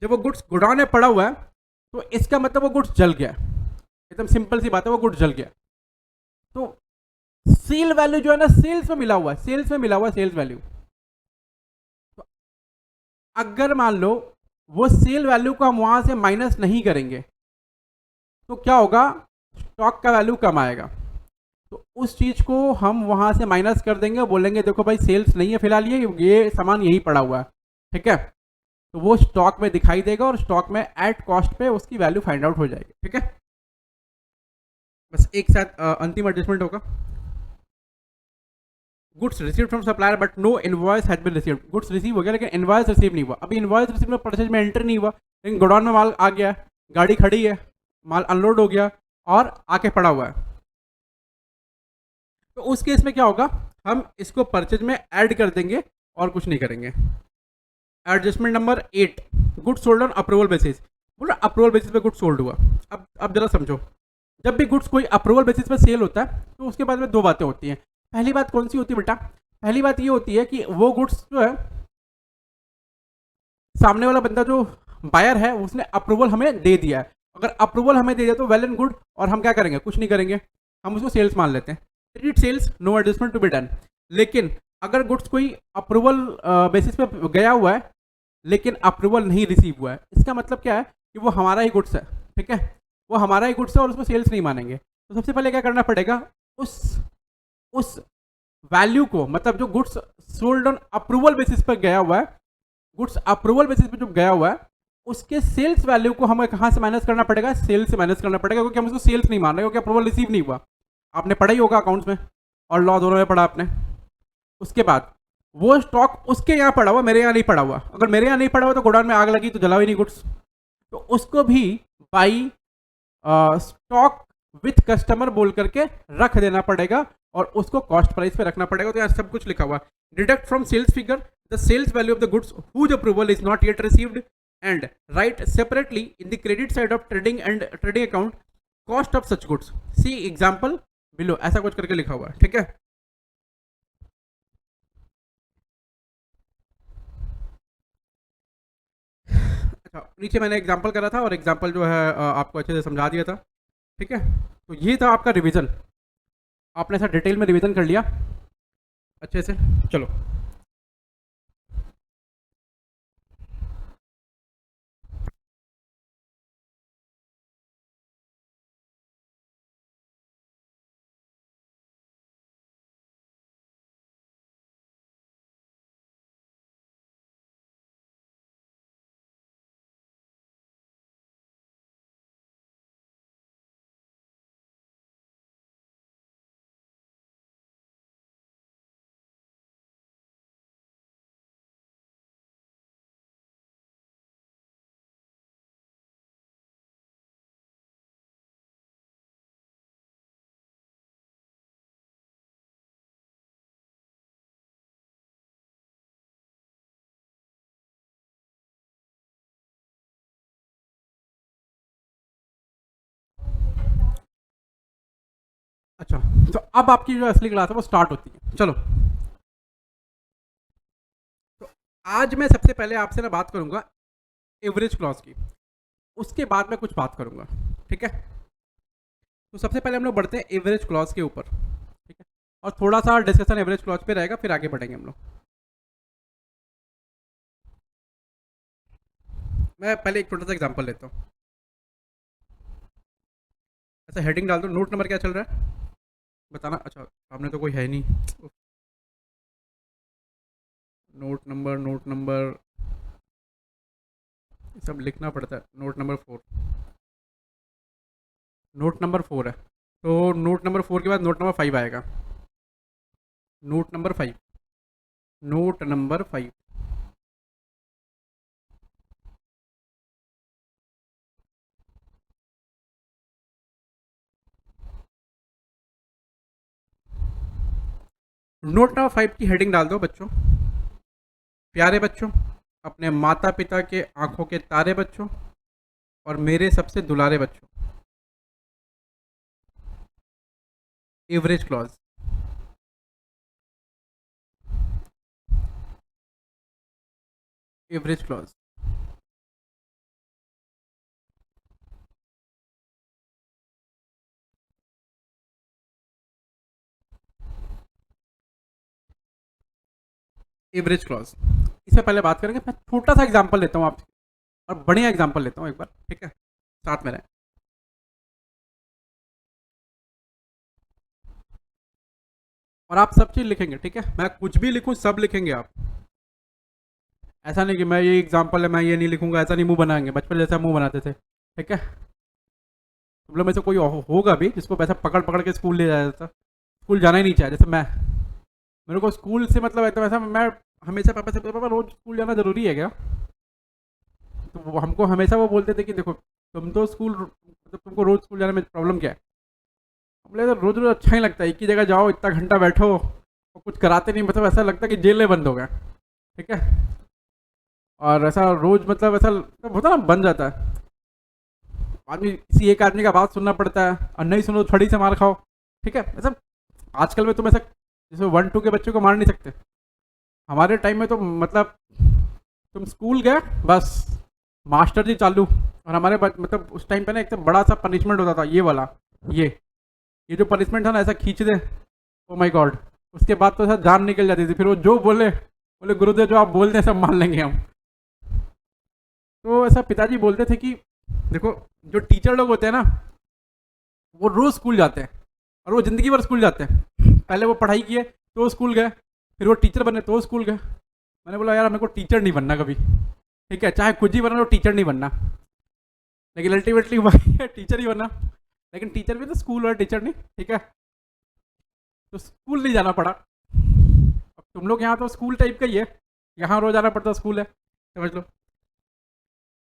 जब वो गुड्स गोडाउन में पड़ा हुआ है तो इसका मतलब वो गुड्स जल गया। एकदम सिंपल सी बात है, वो गुड्स जल गया। तो सेल वैल्यू जो है ना सेल्स में मिला हुआ है, सेल्स वैल्यू। तो अगर मान लो वो सेल वैल्यू को हम वहां से माइनस नहीं करेंगे तो क्या होगा? स्टॉक का वैल्यू कम आएगा। तो उस चीज को हम वहां से माइनस कर देंगे, बोलेंगे देखो भाई सेल्स नहीं है फिलहाल, ये सामान यही पड़ा हुआ है, ठीक है। तो वो स्टॉक में दिखाई देगा और स्टॉक में एट कॉस्ट पे उसकी वैल्यू फाइंड आउट हो जाएगी, ठीक है। बस एक साथ अंतिम एडजस्टमेंट होगा। Goods receive from supplier but no invoice had been received. Goods receive हो गया लेकिन इनवॉइस रिसीव नहीं हुआ। अभी इनवॉइस रिसीव में परचेज में एंटर नहीं हुआ, लेकिन गोडाउन में माल आ गया, गाड़ी खड़ी है, माल अनलोड हो गया और आके पड़ा हुआ है। तो उस केस में क्या होगा, हम इसको परचेज में ऐड कर देंगे और कुछ नहीं करेंगे। Adjustment number 8, goods sold on approval basis. बोला अप्रूवल बेसिस पे गुड्स सोल्ड हुआ। अब जरा समझो, जब भी गुड्स कोई अप्रूवल बेसिस पे सेल होता है तो उसके बाद में दो बातें होती हैं। पहली बात कौन सी होती है बेटा? पहली बात ये होती है कि वो गुड्स जो है, सामने वाला बंदा जो बायर है उसने अप्रूवल हमें दे दिया है। अगर अप्रूवल हमें दे दिया तो वेल एंड गुड, और हम क्या करेंगे? कुछ नहीं करेंगे, हम उसको सेल्स मान लेते हैं। Treat sales, no adjustment to be done. लेकिन अगर गुड्स कोई अप्रूवल बेसिस पे गया हुआ है लेकिन अप्रूवल नहीं रिसीव हुआ है, इसका मतलब क्या है कि वो हमारा ही गुड्स है, ठीक है, वो हमारा ही गुड्स है और उसमें सेल्स नहीं मानेंगे। तो सबसे पहले क्या करना पड़ेगा, उस वैल्यू को, मतलब जो goods sold on approval basis पर गया हुआ है, गुड्स अप्रूवल बेसिस पे जो गया हुआ है, उसके सेल्स वैल्यू को हमें कहाँ से माइनस करना पड़ेगा? सेल्स से माइनस करना पड़ेगा, क्योंकि हम उसको सेल्स नहीं मान रहे, क्योंकि अप्रूवल रिसीव नहीं हुआ। आपने पढ़ा ही होगा अकाउंट्स में और लॉ दोनों में पढ़ा आपने। उसके बाद वो स्टॉक उसके यहाँ पड़ा हुआ, मेरे यहाँ नहीं पड़ा हुआ। अगर मेरे यहाँ नहीं पड़ा हुआ तो गोडाउन में आग लगी तो जला हुई नहीं गुड्स, तो उसको भी बाई स्टॉक विथ कस्टमर बोल करके रख देना पड़ेगा और उसको कॉस्ट प्राइस पे रखना पड़ेगा। तो यहाँ सब कुछ लिखा हुआ, deduct from sales figure the sales value of the goods whose approval is not yet received and write separately in the credit side of trading and trading account cost of such goods, see example below, ऐसा कुछ करके लिखा हुआ है, ठीक है। अच्छा, नीचे मैंने एग्जाम्पल करा था और एग्जाम्पल जो है आपको अच्छे से समझा दिया था, ठीक है। तो ये था आपका रिवीजन, आपने ऐसा डिटेल में रिवीजन कर लिया अच्छे से। चलो, अच्छा, तो अब आपकी जो असली क्लास है वो स्टार्ट होती है। चलो, तो आज मैं सबसे पहले आपसे ना बात करूंगा एवरेज क्लॉज की, उसके बाद मैं कुछ बात करूंगा, ठीक है। तो सबसे पहले हम लोग बढ़ते हैं एवरेज क्लॉज के ऊपर, ठीक है, और थोड़ा सा डिस्कशन एवरेज क्लॉज पे रहेगा, फिर आगे बढ़ेंगे हम लोग। मैं पहले एक छोटा सा एग्जांपल लेता हूँ। ऐसा हेडिंग डाल दो, नोट नंबर क्या चल रहा है बताना। अच्छा, सामने तो कोई है नहीं। नोट नंबर सब लिखना पड़ता है। नोट नंबर 4, नोट नंबर 4 है, तो नोट नंबर 4 के बाद नोट नंबर 5 आएगा। Note number 5, note number 5। Note number 5 की हेडिंग डाल दो बच्चों। प्यारे बच्चों, अपने माता पिता के आंखों के तारे बच्चों और मेरे सबसे दुलारे बच्चों, average clause. Average clause, average clause, इससे पहले बात करेंगे। मैं छोटा सा एग्जांपल लेता हूँ आपसे, और बढ़िया एग्जांपल लेता हूँ एक बार, ठीक है, साथ में रहें। और आप सब चीज़ लिखेंगे, ठीक है, मैं कुछ भी लिखूँ सब लिखेंगे आप। ऐसा नहीं कि मैं ये एग्जांपल है मैं ये नहीं लिखूंगा, ऐसा नहीं मुंह बनाएंगे, बचपन जैसा मुंह बनाते थे, ठीक है। तुम लोग में से कोई होगा भी जिसको वैसा पकड़ पकड़ के स्कूल ले जाया जाता, स्कूल जाना ही नहीं चाहिए, जैसे मैं, मेरे को स्कूल से मतलब है तो वैसा मैं हमेशा पापा से, पापा रोज स्कूल जाना जरूरी है क्या? तो वो हमको हमेशा वो बोलते थे कि देखो तुम तो स्कूल मतलब तुमको रोज स्कूल जाने में प्रॉब्लम क्या है? बोले तो रोज रोज अच्छा ही लगता है, एक ही जगह जाओ इतना घंटा बैठो और कुछ कराते नहीं, मतलब ऐसा लगता है कि जेल में बंद हो गया। ठीक है, और ऐसा रोज मतलब ऐसा मतलब होता ना बन जाता है, आदमी किसी एक आदमी का बात सुनना पड़ता है और नहीं सुनो तो छड़ी से मार खाओ। ठीक है, ऐसा आजकल में तुम ऐसा जैसे 1 2 के बच्चों को मार नहीं सकते, हमारे टाइम में तो मतलब तुम स्कूल गए बस मास्टर जी चालू। और हमारे मतलब उस टाइम पे ना एक तो बड़ा सा पनिशमेंट होता था ये वाला, ये ये जो पनिशमेंट था ना ऐसा खींच दे, ओ माय गॉड, उसके बाद तो ऐसा जान निकल जाती थी, फिर वो जो बोले बोले गुरुदेव जो आप बोलते हैं सब मान लेंगे हम। तो ऐसा पिताजी बोलते थे कि देखो जो टीचर लोग होते हैं ना वो रोज स्कूल जाते हैं और वो जिंदगी भर स्कूल जाते हैं, पहले वो पढ़ाई किए तो स्कूल गए, फिर वो टीचर बने तो स्कूल गए। मैंने बोला यार मेरे को टीचर नहीं बनना कभी, ठीक है चाहे कुछ ही बना तो टीचर नहीं बनना, लेकिन अल्टीमेटली वही है टीचर ही बना, लेकिन टीचर भी तो स्कूल और टीचर नहीं। ठीक है, तो स्कूल नहीं जाना पड़ा, अब तुम लोग यहाँ तो स्कूल टाइप का ही है, यहाँ रोज आना पड़ता स्कूल है, समझ लो।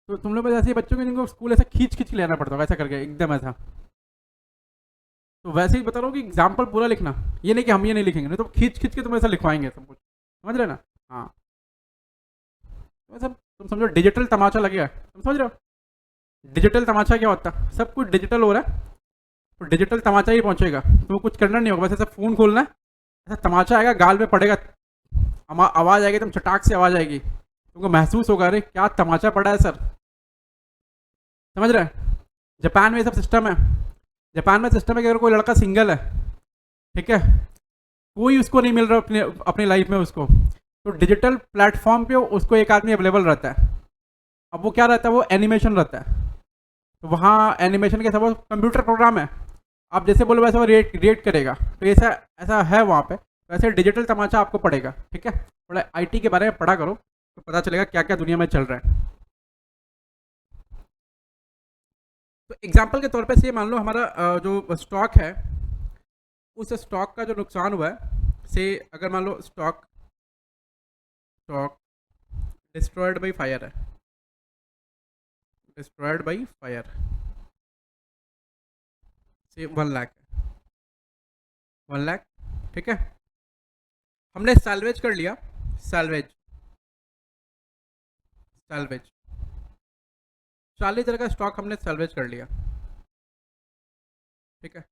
तो तुम लोग ऐसे बच्चों को जिनको स्कूल ऐसा खींच खींच के ले आना पड़ता है, ऐसा करके एकदम ऐसा। तो वैसे ही बता रहा हूँ कि एग्जाम्पल पूरा लिखना, ये नहीं कि हम ये नहीं लिखेंगे, नहीं तो खींच खींच के तुम ऐसा लिखवाएंगे सब कुछ, समझ रहे ना? हाँ, तो सब तुम समझो डिजिटल तमाचा लगेगा, तुम समझ रहे हो डिजिटल तमाचा क्या होता है? सब कुछ डिजिटल हो रहा है तो डिजिटल तमाचा ही पहुंचेगा, तो कुछ करना नहीं होगा, बस ऐसा फ़ोन खोलना है, ऐसा तमाचा आएगा गाल पे पड़ेगा, आवाज़ आएगी, तुम चटाक से आवाज़ आएगी, तुमको महसूस होगा अरे क्या तमाचा पड़ा है सर, समझ रहे हैं? जापान में ये सब सिस्टम है, जापान में सिस्टम है कि अगर कोई लड़का सिंगल है, ठीक है, कोई उसको नहीं मिल रहा अपने अपनी लाइफ में उसको, तो डिजिटल प्लेटफॉर्म पे उसको एक आदमी अवेलेबल रहता है। अब वो क्या रहता है, वो एनिमेशन रहता है, तो वहाँ एनिमेशन के सब कंप्यूटर प्रोग्राम है, आप जैसे बोलो वैसे वो रिएक्ट करेगा, तो ऐसा ऐसा है वहाँ पे, वैसे डिजिटल तमाचा आपको पड़ेगा। ठीक है, थोड़ा आईटी के बारे में पढ़ा करो तो पता चलेगा क्या क्या दुनिया में चल रहा है। तो एग्जाम्पल के तौर पे से मान लो हमारा जो स्टॉक है, उस स्टॉक का जो नुकसान हुआ है, से अगर मान लो stock stock destroyed by fire है, डिस्ट्रॉयड बाई फायर से 1 लाख है, 1 लाख। ठीक है, हमने सैल्वेज कर लिया, सैल्वेज सैल्वेज 40,000 का स्टॉक हमने सैल्वेज कर लिया। ठीक है,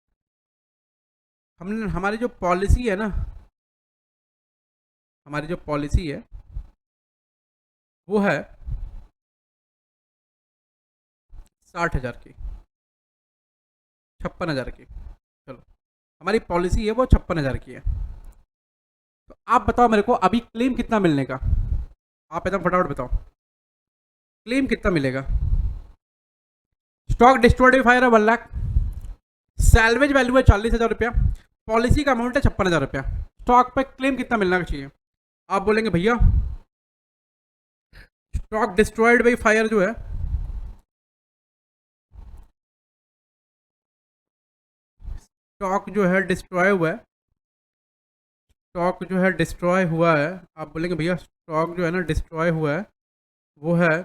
हमने हमारी जो पॉलिसी है ना, हमारी जो पॉलिसी है वो है 60,000 की, 56,000 की, चलो हमारी पॉलिसी है वो 56,000 की है। तो आप बताओ मेरे को अभी क्लेम कितना मिलने का, आप एकदम फटाफट बताओ क्लेम कितना मिलेगा? स्टॉक डिस्ट्रॉयड फायर है 1 लाख, सैलवेज वैल्यू है 40,000 रुपया, पॉलिसी का अमाउंट है 56,000 रुपया, स्टॉक पे क्लेम कितना मिलना चाहिए? आप बोलेंगे भैया स्टॉक डिस्ट्रॉयड बाई फायर जो है, स्टॉक जो है डिस्ट्रॉय हुआ है, स्टॉक जो है डिस्ट्रॉय हुआ है, आप बोलेंगे भैया स्टॉक जो है ना डिस्ट्रॉय हुआ है वो है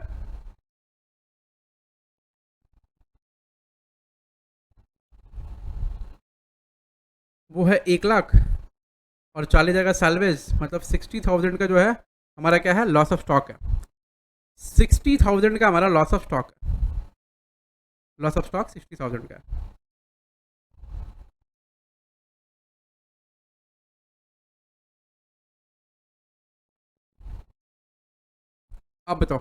वो है 1 लाख, और 40,000 का सैलवेज मतलब 60,000 का जो है हमारा क्या है, लॉस ऑफ स्टॉक है, 60,000 का हमारा लॉस ऑफ स्टॉक है, लॉस ऑफ स्टॉक 60,000 का है। अब बताओ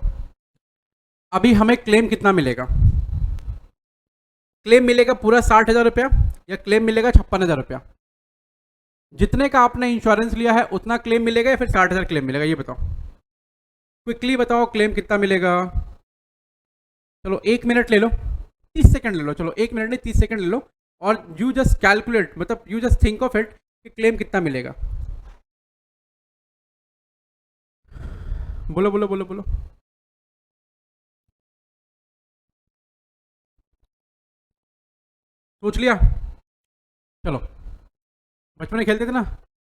अभी हमें क्लेम कितना मिलेगा? क्लेम मिलेगा पूरा 60,000 रुपया या क्लेम मिलेगा 56,000 रुपया? जितने का आपने इंश्योरेंस लिया है उतना क्लेम मिलेगा या फिर 60,000 क्लेम मिलेगा, ये बताओ क्विकली बताओ क्लेम कितना मिलेगा? चलो 1 मिनट ले लो, 30 सेकंड ले लो, चलो 1 मिनट नहीं 30 सेकंड ले लो, और यू जस्ट कैलकुलेट, मतलब you just think of it कि क्लेम कितना मिलेगा। बोलो बोलो बोलो बोलो। सोच लिया? चलो, बचपन में खेलते थे ना,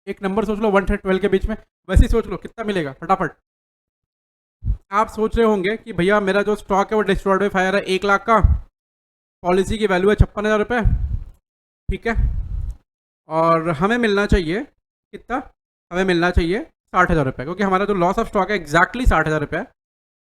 एक नंबर सोच लो 1 से 12 के बीच में, वैसे ही सोच लो कितना मिलेगा फटाफट। आप सोच रहे होंगे कि भैया मेरा जो स्टॉक है वो डिस्ट्रॉयड बाय फायर है 1 लाख का, पॉलिसी की वैल्यू है 56,000 रुपये, ठीक है, और हमें मिलना चाहिए कितना? हमें मिलना चाहिए 60,000 रुपये, क्योंकि हमारा जो लॉस ऑफ स्टॉक है एग्जैक्टली 60,000 रुपये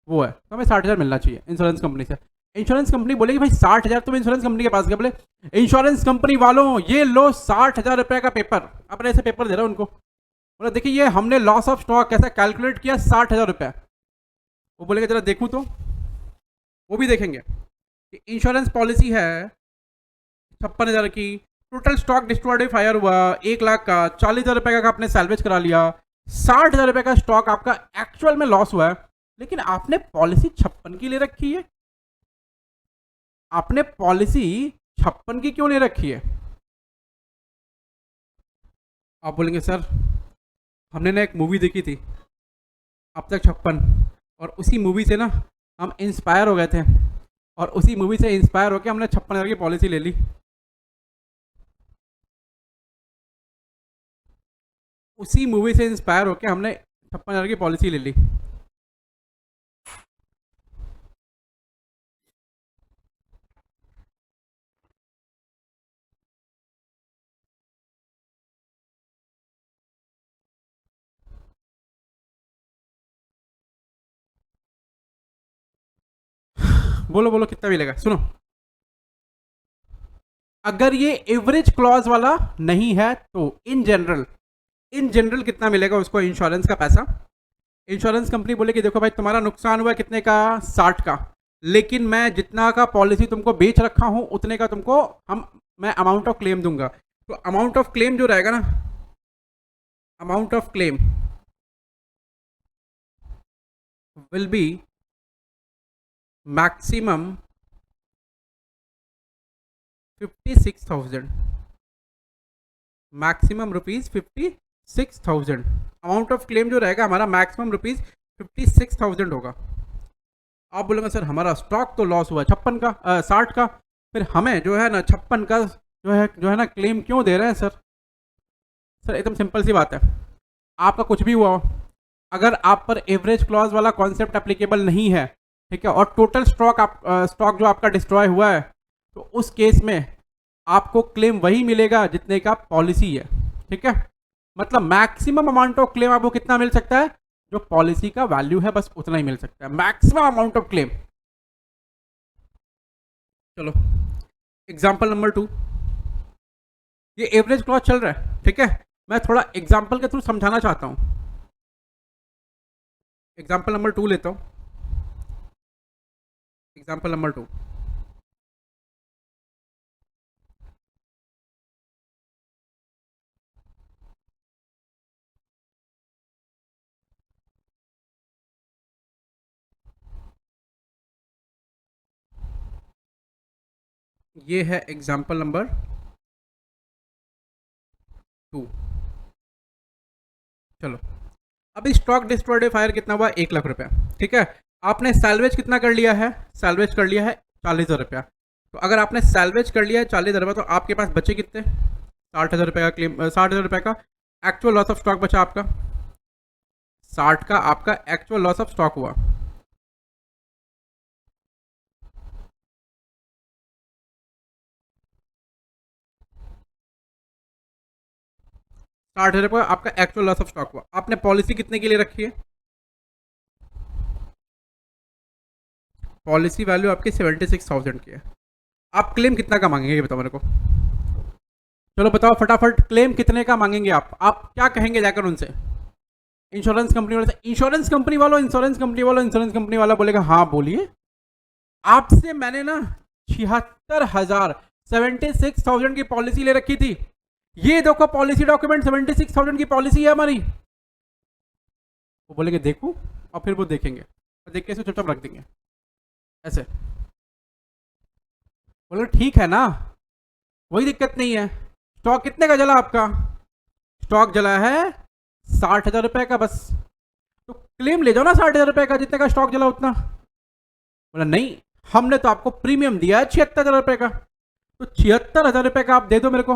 वो है, तो हमें 60,000 मिलना चाहिए इंश्योरेंस कंपनी से। इंश्योरेंस कंपनी बोलेगी भाई 60,000 तुम इंश्योरेंस कंपनी के पास गए, बोले इंश्योरेंस कंपनी वालों ये लो 60,000 रुपये का पेपर, अपने ऐसे पेपर दे रहा है उनको, बोला देखिए ये हमने लॉस ऑफ स्टॉक कैसे कैलकुलेट किया 60,000 रुपये। वो बोलेगा जरा देखूँ तो, वो भी देखेंगे कि इंश्योरेंस पॉलिसी है 56,000 की, टोटल स्टॉक डिस्ट्रॉयड फायर हुआ 1 लाख का, 40,000 रुपये का आपने सैलवेज करा लिया, 60,000 रुपये का स्टॉक आपका एक्चुअल में लॉस हुआ है, लेकिन आपने पॉलिसी 56 की ले रखी है। आपने पॉलिसी 56 की क्यों ले रखी है? आप बोलेंगे सर हमने ना एक मूवी देखी थी अब तक 56, और उसी मूवी से ना हम इंस्पायर हो गए थे, और उसी मूवी से इंस्पायर होकर हमने 56,000 की पॉलिसी ले ली। उसी मूवी से इंस्पायर होकर हमने 56,000 की पॉलिसी ले ली। बोलो बोलो कितना मिलेगा? सुनो, अगर ये एवरेज क्लॉज वाला नहीं है तो इन जनरल कितना मिलेगा उसको इंश्योरेंस का पैसा? इंश्योरेंस कंपनी बोले कि देखो भाई तुम्हारा नुकसान हुआ कितने का? 60 का, लेकिन मैं जितना का पॉलिसी तुमको बेच रखा हूं उतने का तुमको मैं अमाउंट ऑफ क्लेम दूंगा। तो अमाउंट ऑफ क्लेम जो रहेगा ना, amount of claim will be maximum 56,000, maximum rupees 56,000। Amount of claim जो रहेगा हमारा मैक्सिमम रुपीज 56,000 होगा। आप बोलेंगे सर हमारा स्टॉक तो लॉस हुआ 56 का 60 का, फिर हमें जो है ना 56 का जो है ना क्लेम क्यों दे रहे हैं सर? सर एकदम सिंपल सी बात है, आपका कुछ भी हुआ हो, अगर आप पर एवरेज क्लॉज वाला कॉन्सेप्ट एप्लीकेबल नहीं है, ठीक है, और टोटल स्टॉक जो आपका डिस्ट्रॉय हुआ है, तो उस केस में आपको क्लेम वही मिलेगा जितने का पॉलिसी है, ठीक है। मतलब मैक्सिमम अमाउंट ऑफ क्लेम आपको कितना मिल सकता है? जो पॉलिसी का वैल्यू है बस उतना ही मिल सकता है, मैक्सिमम अमाउंट ऑफ क्लेम। चलो एग्जांपल नंबर 2, ये एवरेज क्लॉज चल रहा है, ठीक है, मैं थोड़ा एग्जांपल के थ्रू समझाना चाहता हूं। एग्जांपल नंबर 2 लेता हूं, एग्जांपल नंबर 2, ये है एग्जांपल नंबर 2। चलो अभी स्टॉक डिस्ट्रॉयड फायर कितना हुआ? 1 लाख रुपया, ठीक है। आपने सैलवेज कितना कर लिया है? सैलवेज कर लिया है 40,000 रुपया। तो अगर आपने सैलवेज कर लिया है 40,000 रुपया, तो आपके पास बचे कितने? 60,000 रुपये का क्लेम, 60,000 रुपये का एक्चुअल लॉस ऑफ स्टॉक बचा आपका, 60 का आपका एक्चुअल लॉस ऑफ स्टॉक हुआ। साठ हजार रुपये आपका एक्चुअल लॉस ऑफ स्टॉक हुआ। आपने पॉलिसी कितने के लिए रखी है? पॉलिसी वैल्यू आपकी 76,000 की है। आप क्लेम कितना का मांगेंगे ये बताओ मेरे को? चलो बताओ फटाफट, क्लेम कितने का मांगेंगे आप क्या कहेंगे जाकर उनसे? इंश्योरेंस कंपनी वाले से, इंश्योरेंस कंपनी वालों, इंश्योरेंस कंपनी वालों, इंश्योरेंस कंपनी वाला बोलेगा हाँ बोलिए, आपसे मैंने ना 76,000 76,000 की पॉलिसी ले रखी थी, ये देखो पॉलिसी डॉक्यूमेंट 76,000 की पॉलिसी है हमारी। वो बोलेंगे देखूं, और फिर वो देखेंगे और देख के इसे चुपचाप रख देंगे ऐसे। बोले ठीक है ना, कोई दिक्कत नहीं है। स्टॉक कितने का जला आपका? स्टॉक जला है 60,000 रुपये का बस, तो क्लेम ले जाओ ना 60,000 रुपये का, जितने का स्टॉक जला उतना। बोला नहीं, हमने तो आपको प्रीमियम दिया है 76,000 रुपये का, तो 76,000 रुपये का आप दे दो मेरे को।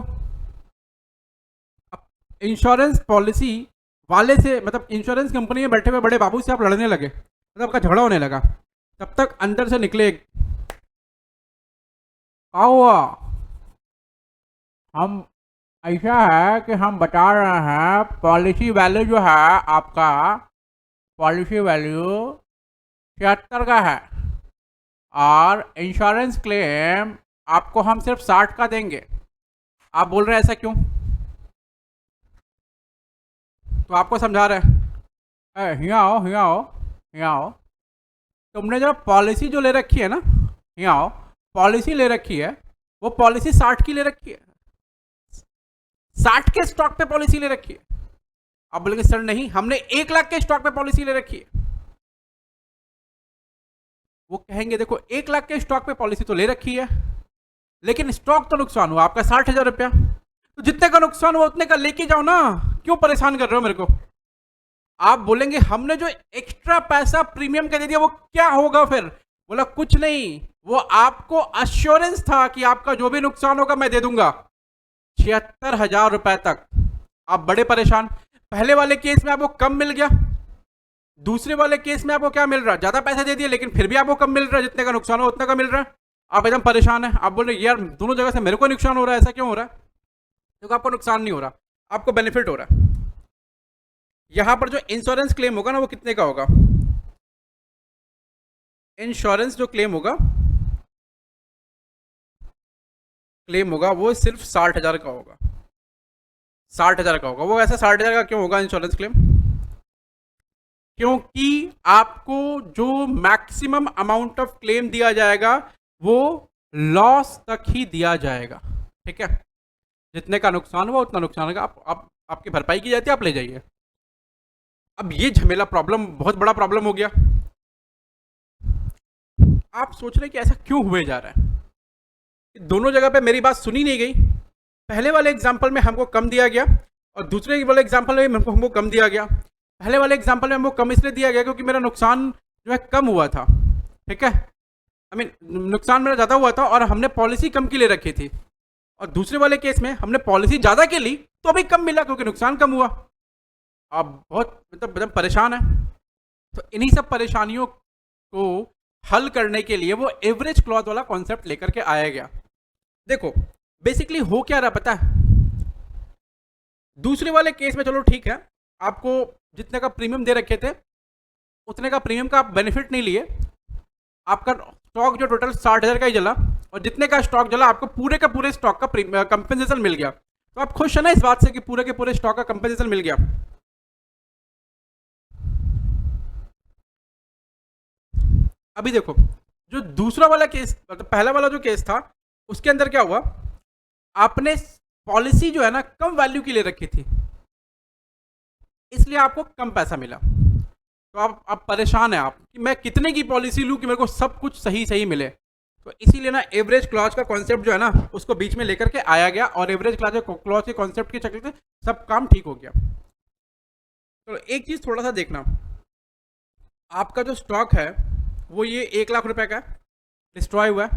अब इंश्योरेंस पॉलिसी वाले से, मतलब इंश्योरेंस कंपनी में बैठे हुए बड़े बाबू से आप लड़ने लगे, मतलब आपका झगड़ा होने लगा, तब तक अंदर से निकले, क्या हुआ? हम, ऐसा है कि हम बता रहे हैं पॉलिसी वैल्यू जो है आपका, पॉलिसी वैल्यू 76 का है, और इंश्योरेंस क्लेम आपको हम सिर्फ 60 का देंगे। आप बोल रहे हैं ऐसा क्यों? तो आपको समझा रहे हैं, यहाँ आओ, यहाँ आओ, यहाँ आओ। तुमने जो पॉलिसी जो ले रखी है ना, यहाँ आओ, पॉलिसी ले रखी है, वो पॉलिसी 60 की ले रखी है, 60 के स्टॉक पे पॉलिसी ले रखी है। आप बोलेंगे सर नहीं, हमने 1 लाख के स्टॉक पे पॉलिसी ले रखी है। वो कहेंगे देखो 1 लाख के स्टॉक पे पॉलिसी तो ले रखी है, लेकिन स्टॉक तो नुकसान हुआ आपका 60,000 रुपया, तो जितने का नुकसान हुआ उतने का लेके जाओ ना, क्यों परेशान कर रहे हो मेरे को? आप बोलेंगे हमने जो एक्स्ट्रा पैसा प्रीमियम का दे दिया वो क्या होगा फिर? बोला कुछ नहीं, वो आपको अश्योरेंस था कि आपका जो भी नुकसान होगा मैं दे दूंगा 76,000 रुपए तक। आप बड़े परेशान। पहले वाले केस में आपको कम मिल गया, दूसरे वाले केस में आपको क्या मिल रहा है? ज्यादा पैसे दे दिए लेकिन फिर भी आपको कम मिल रहा है, जितने का नुकसान हो उतने का मिल रहा है। आप एकदम परेशान है, आप बोल रहे यार दोनों जगह से मेरे को नुकसान हो रहा है, ऐसा क्यों हो रहा है? क्योंकि आपको नुकसान नहीं हो रहा, आपको बेनिफिट हो रहा है। यहां पर जो इंश्योरेंस क्लेम होगा ना वो कितने का होगा? इंश्योरेंस जो क्लेम होगा वो सिर्फ 60,000 का होगा, 60,000 का होगा। वो ऐसा 60,000 का क्यों होगा इंश्योरेंस क्लेम? क्योंकि आपको जो मैक्सिमम अमाउंट ऑफ क्लेम दिया जाएगा वो लॉस तक ही दिया जाएगा, ठीक है? जितने का नुकसान हुआ उतना नुकसान होगा, आप आपकी भरपाई की जाती है, आप ले जाइए। अब ये झमेला प्रॉब्लम बहुत बड़ा प्रॉब्लम हो गया। आप सोच रहे हैं कि ऐसा क्यों हुए जा रहा है कि दोनों जगह पे मेरी बात सुनी नहीं गई। पहले वाले एग्जाम्पल में हमको कम दिया गया और दूसरे वाले एग्जाम्पल में हमको कम दिया गया। पहले वाले एग्जाम्पल में हमको कम इसलिए दिया गया क्योंकि मेरा नुकसान जो है कम हुआ था, ठीक है? आई मीन नुकसान मेरा ज़्यादा हुआ था और हमने पॉलिसी कम की ले रखी थी, और दूसरे वाले केस में हमने पॉलिसी ज़्यादा की ली तो भी कम मिला क्योंकि नुकसान कम हुआ। आप बहुत मतलब परेशान है। तो इन्हीं सब परेशानियों को हल करने के लिए वो एवरेज क्लॉथ वाला कॉन्सेप्ट लेकर के आया गया। देखो बेसिकली हो क्या रहा पता है? दूसरे वाले केस में चलो ठीक है, आपको जितने का प्रीमियम दे रखे थे उतने का प्रीमियम का आप बेनिफिट नहीं लिए, आपका स्टॉक जो टोटल 60,000 का ही जला, और जितने का स्टॉक जला आपको पूरे का पूरे स्टॉक का कंपेंसेशन मिल गया। तो आप खुश है ना इस बात से कि पूरे के पूरे स्टॉक का कंपेंसेशन मिल गया? अभी देखो जो दूसरा वाला केस, मतलब पहला वाला जो केस था, उसके अंदर क्या हुआ? आपने पॉलिसी जो है ना कम वैल्यू की ले रखी थी, इसलिए आपको कम पैसा मिला। तो आप परेशान है आप कि मैं कितने की पॉलिसी लूं कि मेरे को सब कुछ सही सही मिले। तो इसीलिए ना एवरेज क्लॉज का कॉन्सेप्ट जो है ना उसको बीच में लेकर के आया गया, और एवरेज क्लॉज के कॉन्सेप्ट के चक्कर से सब काम ठीक हो गया। तो एक चीज थोड़ा सा देखना, आपका जो स्टॉक है वो ये 1 लाख रुपए का डिस्ट्रॉय हुआ है।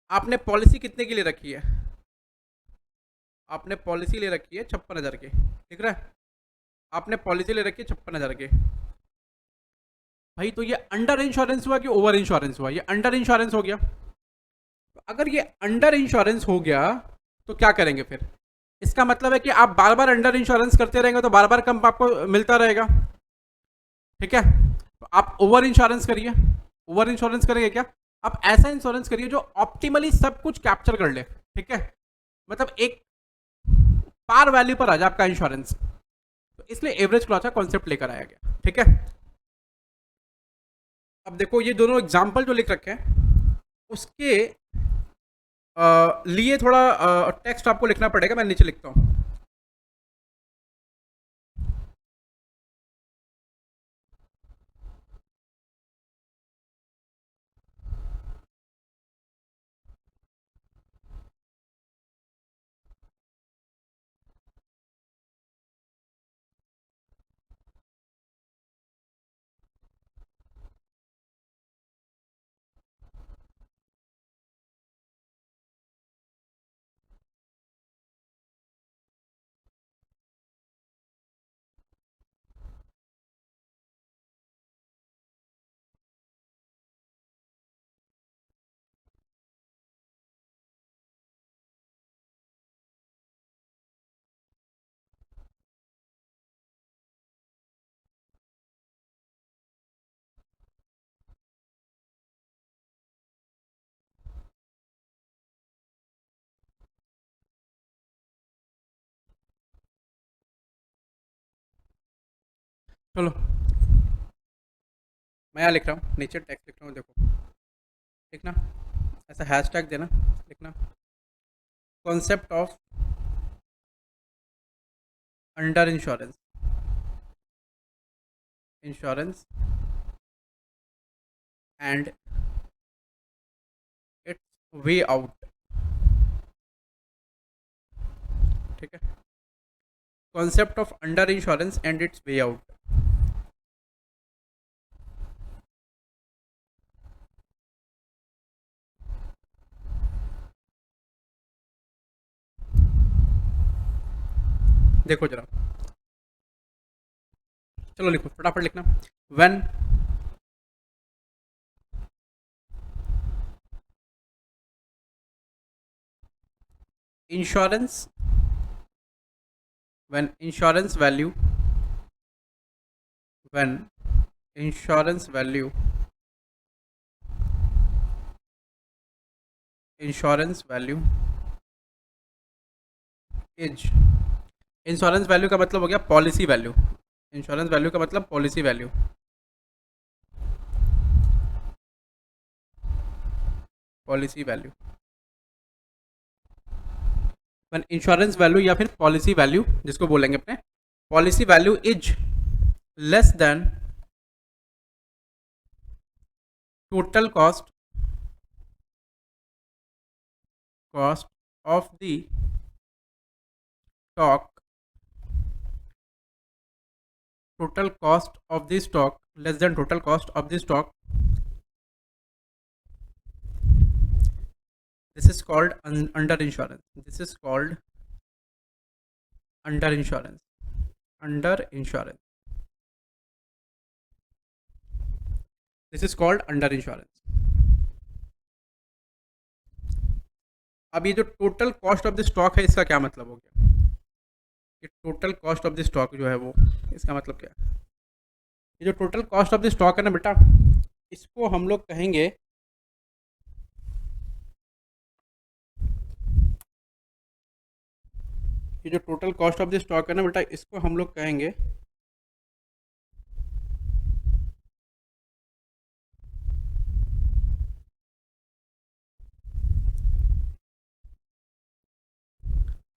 आपने पॉलिसी कितने की ले रखी है? आपने पॉलिसी ले रखी है 56,000 की, ठीक है? आपने पॉलिसी ले रखी है 56,000 की। भाई तो ये अंडर इंश्योरेंस हुआ कि ओवर इंश्योरेंस हुआ? ये अंडर इंश्योरेंस हो गया। तो अगर ये अंडर इंश्योरेंस हो गया तो क्या करेंगे फिर? इसका मतलब है कि आप बार बार अंडर इंश्योरेंस करते रहेंगे तो बार बार कम आपको मिलता रहेगा, ठीक है? तो आप ओवर इंश्योरेंस करिए। ओवर इंश्योरेंस करेंगे क्या? आप ऐसा इंश्योरेंस करिए जो ऑप्टिमली सब कुछ कैप्चर कर ले, ठीक है? मतलब एक पार वैल्यू पर आ जाए आपका इंश्योरेंस। तो इसलिए एवरेज क्लॉज का कॉन्सेप्ट लेकर आया गया, ठीक है? अब देखो ये दोनों एग्जाम्पल जो लिख रखे हैं उसके लिए थोड़ा टेक्स्ट आपको लिखना पड़ेगा, मैं नीचे लिखता हूँ। चलो मैं यहाँ लिख रहा हूँ, नीचे टेक्स्ट लिख रहा हूँ, देखो लिखना, ऐसा हैशटैग देना, लिखना concept of under insurance, insurance and it's way out. ठीक है, concept of under insurance and it's way out. देखो जरा, चलो लिखो फटाफट लिखना। When insurance, when insurance value, when insurance value, insurance value is, insurance value का मतलब हो गया पॉलिसी वैल्यू, इंश्योरेंस वैल्यू का मतलब policy value, policy value, when insurance value या फिर पॉलिसी वैल्यू जिसको बोलेंगे अपने, policy value is less then total cost, cost of the stock, total cost of the stock less than total cost of the stock, this is called under insurance, this is called under insurance, under insurance, this is called under insurance। अब ये जो total cost of the stock है इसका क्या मतलब हो गया, ये total cost of the stock जो है वो, इसका मतलब क्या है, ये जो total cost of the stock है ना बेटा, इसको हम लोग कहेंगे, ये जो total cost of the stock है ना बेटा, इसको हम लोग कहेंगे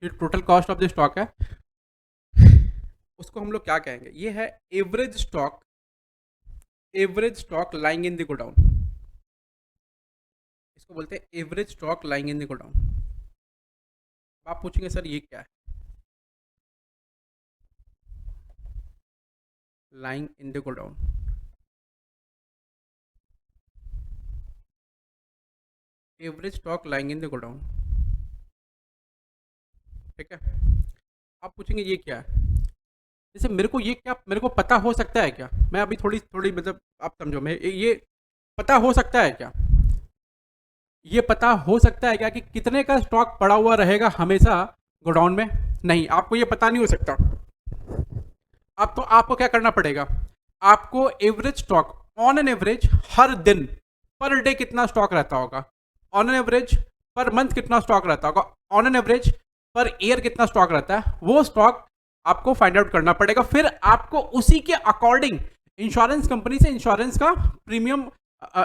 ये total cost of the stock है, उसको हम लोग क्या कहेंगे, ये है average stock, average stock lying in the godown, इसको बोलते हैं average stock lying in the godown. आप पूछेंगे सर ये क्या है, lying in the godown, average stock lying in the godown, ठीक है। आप पूछेंगे ये क्या है, जैसे मेरे को ये क्या, मेरे को पता हो सकता है क्या, मैं अभी थोड़ी थोड़ी मतलब आप समझो, मैं ये पता हो सकता है क्या, ये पता हो सकता है क्या कि कितने का स्टॉक पड़ा हुआ रहेगा हमेशा गोडाउन में, नहीं, आपको ये पता नहीं हो सकता। अब तो आपको क्या करना पड़ेगा, आपको average stock on an average हर दिन पर डे कितना स्टॉक रहता होगा, on an average per month कितना स्टॉक रहता होगा, on an average per year कितना स्टॉक रहता है, वो स्टॉक आपको फाइंड आउट करना पड़ेगा। फिर आपको उसी के अकॉर्डिंग इंश्योरेंस कंपनी से इंश्योरेंस का प्रीमियम,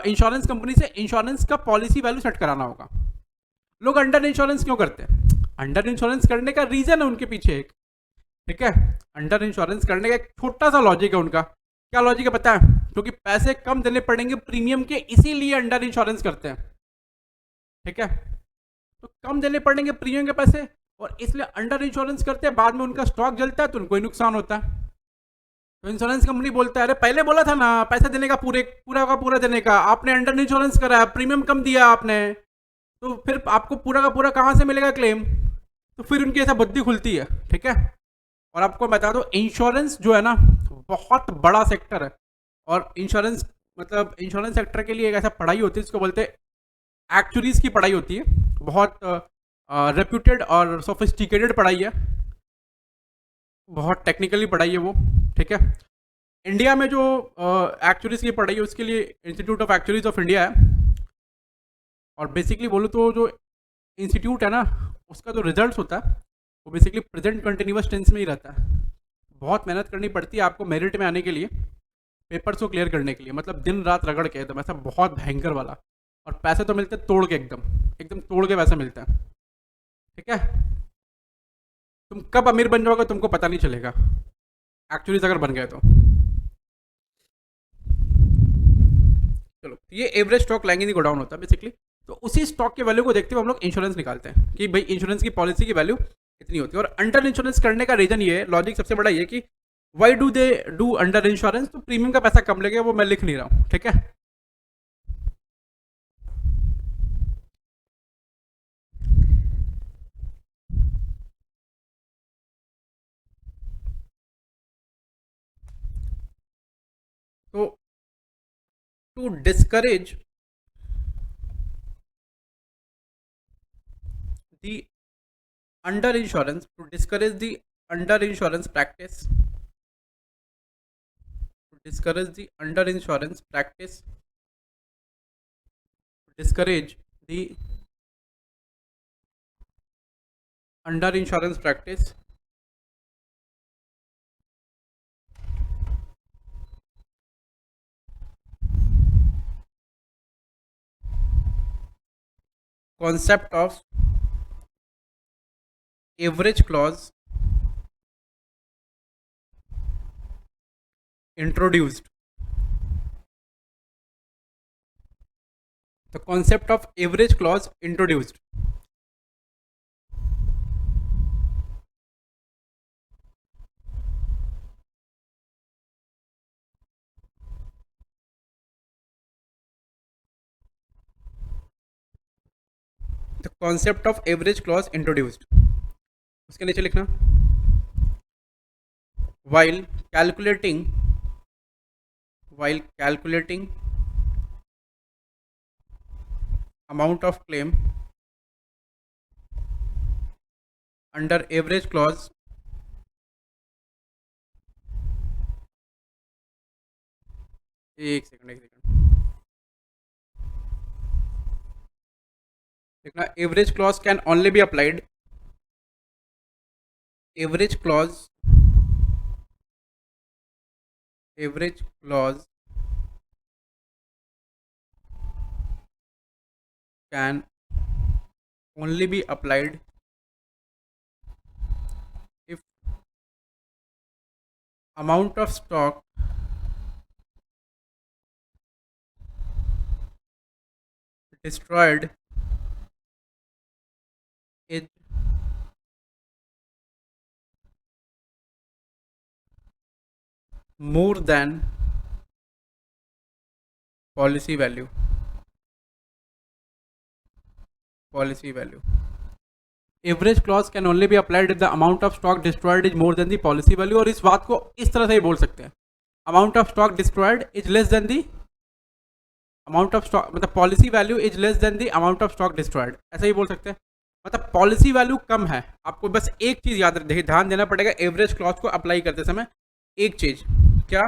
इंश्योरेंस कंपनी से इंश्योरेंस का पॉलिसी वैल्यू सेट कराना होगा। लोग अंडर इंश्योरेंस क्यों करते हैं, अंडर इंश्योरेंस करने का रीजन है उनके पीछे एक, ठीक है, अंडर इंश्योरेंस करने का एक छोटा सा लॉजिक है उनका। क्या लॉजिक है पता है, क्योंकि पैसे कम देने पड़ेंगे प्रीमियम के, इसीलिए अंडर इंश्योरेंस करते हैं, ठीक है, तो कम देने पड़ेंगे प्रीमियम के पैसे और इसलिए अंडर इंश्योरेंस करते हैं, बाद में उनका स्टॉक जलता है तो उनको ही नुकसान होता है। तो इंश्योरेंस कंपनी बोलता है अरे पहले बोला था ना पैसे देने का, पूरा का पूरा देने का, आपने अंडर इंश्योरेंस करा, प्रीमियम कम दिया आपने, तो फिर आपको पूरा का पूरा कहाँ से मिलेगा क्लेम, तो फिर उनकी ऐसा बुद्धि खुलती है, ठीक है। और आपको बता दो इंश्योरेंस जो है ना बहुत बड़ा सेक्टर है, और इंश्योरेंस मतलब इंश्योरेंस सेक्टर के लिए एक ऐसा पढ़ाई होती है जिसको बोलते हैं एक्चुअरीज की पढ़ाई होती है, बहुत रेप्यूटेड और सोफिस्टिकेटेड पढ़ाई है, बहुत टेक्निकली पढ़ाई है वो, ठीक है। इंडिया में जो एक्चुअरीज की पढ़ाई है उसके लिए institute of actuaries of India है, और बेसिकली बोलूँ तो जो इंस्टीट्यूट है ना उसका जो रिजल्ट होता है वो बेसिकली प्रेजेंट कंटिन्यूअस टेंस में ही रहता है, बहुत मेहनत करनी पड़ती है आपको मेरिट में आने के लिए, पेपर्स को क्लियर करने के लिए, मतलब दिन रात रगड़ के एकदम ऐसा बहुत भयंकर वाला। और पैसे तो मिलते हैं तोड़ के, एकदम एकदम तोड़ के पैसे मिलते हैं। ठीक है, तुम कब अमीर बन जाओगे तुमको पता नहीं चलेगा, एक्चुअली अगर बन गए तो। चलो, ये एवरेज स्टॉक लैंगिंग गोडाउन होता है बेसिकली। तो उसी स्टॉक के वैल्यू को देखते हुए हम लोग इंश्योरेंस निकालते हैं कि भाई इंश्योरेंस की पॉलिसी की वैल्यू इतनी होती है। और अंडर इंश्योरेंस करने का रीजन ये है, लॉजिक सबसे बड़ा ये कि why do they do under insurance, तो प्रीमियम का पैसा कम लगेगा, वो मैं लिख नहीं रहा हूँ। ठीक है, तो to discourage the under insurance, to discourage the under insurance practice, to discourage the under insurance practice, to discourage the under insurance practice, concept of average clause introduced, the concept of average clause introduced, the concept of average clause introduced, उसके नीचे लिखना while calculating, while calculating amount of claim under average clause, एक second देखना, average clause can only be applied, average clause, average clause can only be applied if amount of stock destroyed is more than policy value, policy value, average clause can only be applied if the amount of stock destroyed is more than the policy value. और इस बात को इस तरह से ही बोल सकते हैं, amount of stock destroyed is less than the amount of stock, मतलब policy value is less than the amount of stock destroyed, ऐसा ही बोल सकते हैं। मतलब पॉलिसी वैल्यू कम है, आपको बस एक चीज याद ध्यान देना पड़ेगा एवरेज क्लॉज को अप्लाई करते समय, एक चीज क्या,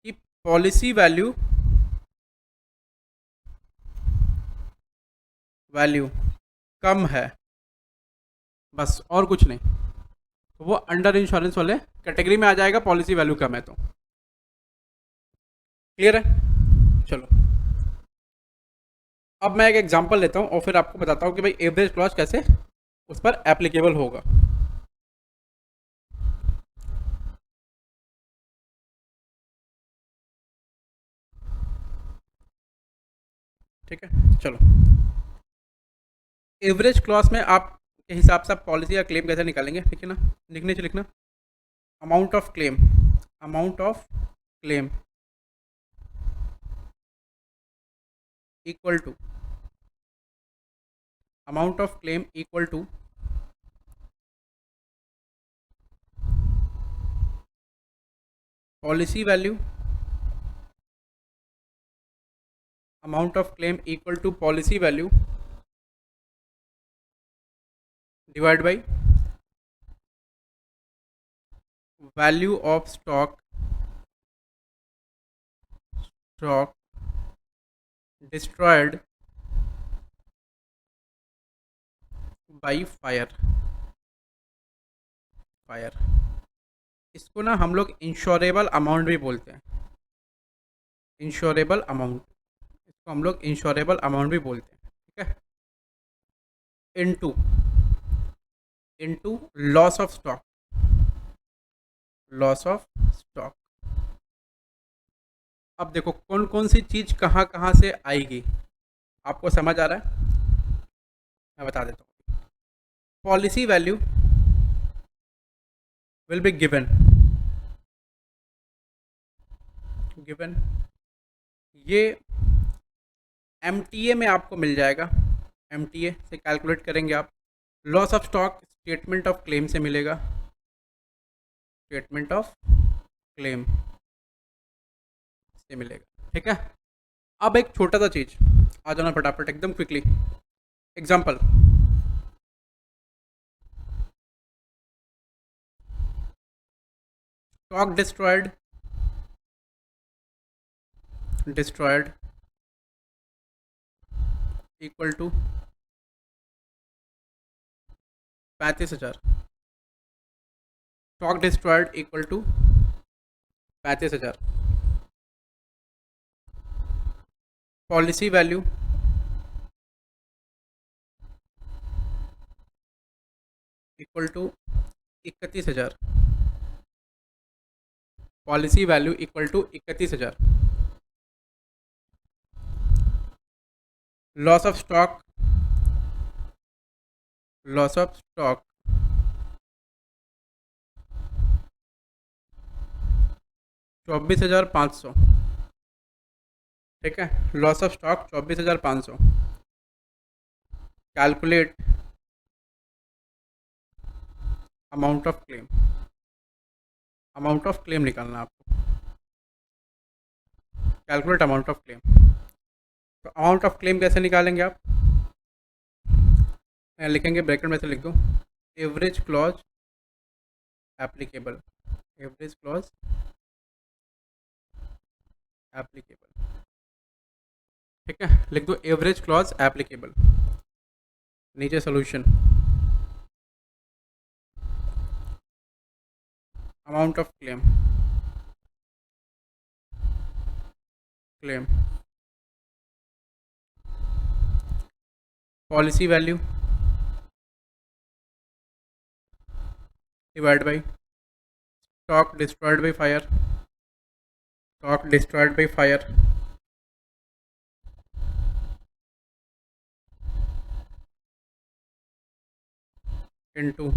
कि पॉलिसी वैल्यू वैल्यू कम है, बस और कुछ नहीं, तो वो अंडर इंश्योरेंस वाले कैटेगरी में आ जाएगा, पॉलिसी वैल्यू कम है तो। क्लियर है? चलो, अब मैं एक एग्जांपल लेता हूं और फिर आपको बताता हूं कि भाई एवरेज क्लॉज कैसे उस पर एप्लीकेबल होगा। ठीक है, चलो, एवरेज क्लॉज में आप के हिसाब से आप पॉलिसी का क्लेम कैसे निकालेंगे, ठीक है ना, लिखने से लिखना amount of claim, amount of claim equal to, amount of claim equal to policy value, amount of claim equal to policy value divided by value of stock destroyed by fire, इसको ना हम लोग इंश्योरेबल अमाउंट भी बोलते हैं, insurable amount, इसको हम लोग इंश्योरेबल अमाउंट भी बोलते हैं, ठीक है। Into into loss of stock, loss of stock. अब देखो कौन कौन सी चीज़ कहाँ कहाँ से आएगी, आपको समझ आ रहा है? मैं बता देता हूँ। Policy value will be given, given ये एमटीए में आपको मिल जाएगा, एमटीए से कैलकुलेट करेंगे आप। Loss of stock statement of claim से मिलेगा, स्टेटमेंट ऑफ क्लेम से मिलेगा, ठीक है। अब एक छोटा सा चीज, आ जाना फटाफट एकदम quickly. Example, stock destroyed, destroyed equal to 35,000, stock destroyed equal to 35,000। Policy value equal to 31,000, policy value equal to 31,000। Loss of stock, loss of stock 24,500, ठीक है। Loss of stock 24,500। Calculate amount of claim, amount of claim निकालना है आपको। Calculate amount of claim, तो amount of claim कैसे निकालेंगे आप? लिखेंगे ब्रैकेट में से लिख दो, average clause applicable, average clause applicable, ठीक है। लिख दो एवरेज क्लॉज एप्लीकेबल, नीचे solution, amount of claim, claim, policy value divide by stock destroyed by fire, stock destroyed by fire into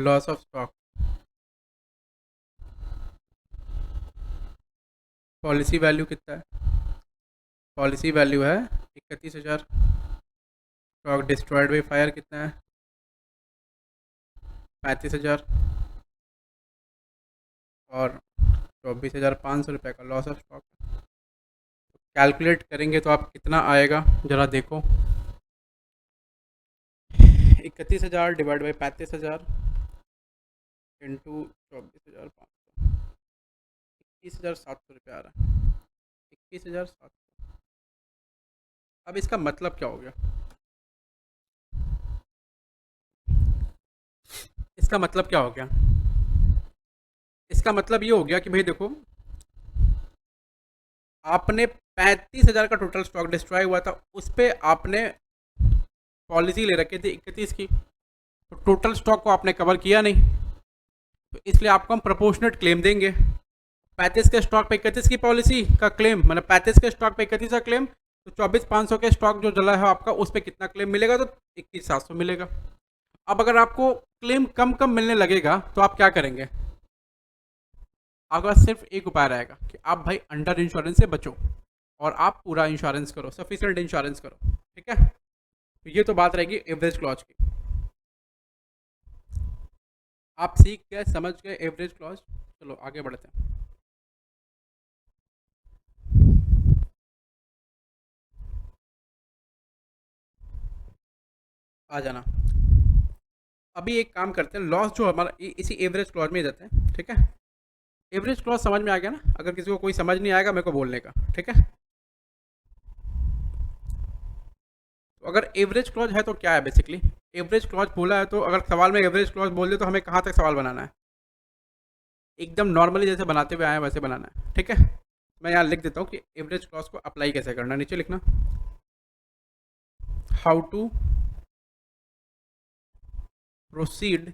loss of stock. Policy value कितना है? Policy value है 31,000, stock destroyed by fire कितना है? 35,000, और 24,500 रुपये का loss of stock. Calculate करेंगे तो आप कितना आएगा ज़रा देखो, 31,000 डिवाइड बाई 35,000 इंटू 24,500, 21,700 रुपये आ रहा है, 21,700। अब इसका मतलब क्या हो गया? इसका मतलब क्या हो गया? इसका मतलब ये हो गया कि भाई देखो, आपने 35,000 का टोटल स्टॉक डिस्ट्रॉय हुआ था, उस पर आपने पॉलिसी ले रखी थी 31 की, तो टोटल स्टॉक को आपने कवर किया नहीं, तो इसलिए आपको हम प्रोपोर्शनेट क्लेम देंगे। 35 के स्टॉक पे 31 की पॉलिसी का क्लेम, मतलब 35 के स्टॉक पे 31 का क्लेम, तो 24,500 के स्टॉक जो जला है आपका, उस पर कितना क्लेम मिलेगा? तो 21,700 मिलेगा। अब अगर आपको क्लेम कम कम मिलने लगेगा तो आप क्या करेंगे? आपका सिर्फ एक उपाय रहेगा कि आप भाई अंडर इंश्योरेंस से बचो और आप पूरा इंश्योरेंस करो, सफिशिएंट इंश्योरेंस करो, ठीक है। तो ये तो बात रहेगी एवरेज क्लॉज की। आप सीख गए, समझ गए एवरेज क्लॉज। चलो आगे बढ़ते हैं। आ जाना। अभी एक काम करते हैं, लॉस जो हमारा इसी एवरेज क्लॉज में देते हैं, ठीक है। एवरेज क्लॉज समझ में आ गया ना? अगर किसी को कोई समझ नहीं आएगा मेरे को बोलने का, ठीक है। तो अगर एवरेज क्लॉज है तो क्या है बेसिकली, एवरेज क्लॉज बोला है तो अगर सवाल में एवरेज क्लॉज बोल दे तो हमें कहाँ तक सवाल बनाना है, एकदम नॉर्मली जैसे बनाते हुए आए हैं वैसे बनाना है, ठीक है। मैं यहाँ लिख देता हूँ कि एवरेज क्लॉज को अप्लाई कैसे करना है, नीचे लिखना how to proceed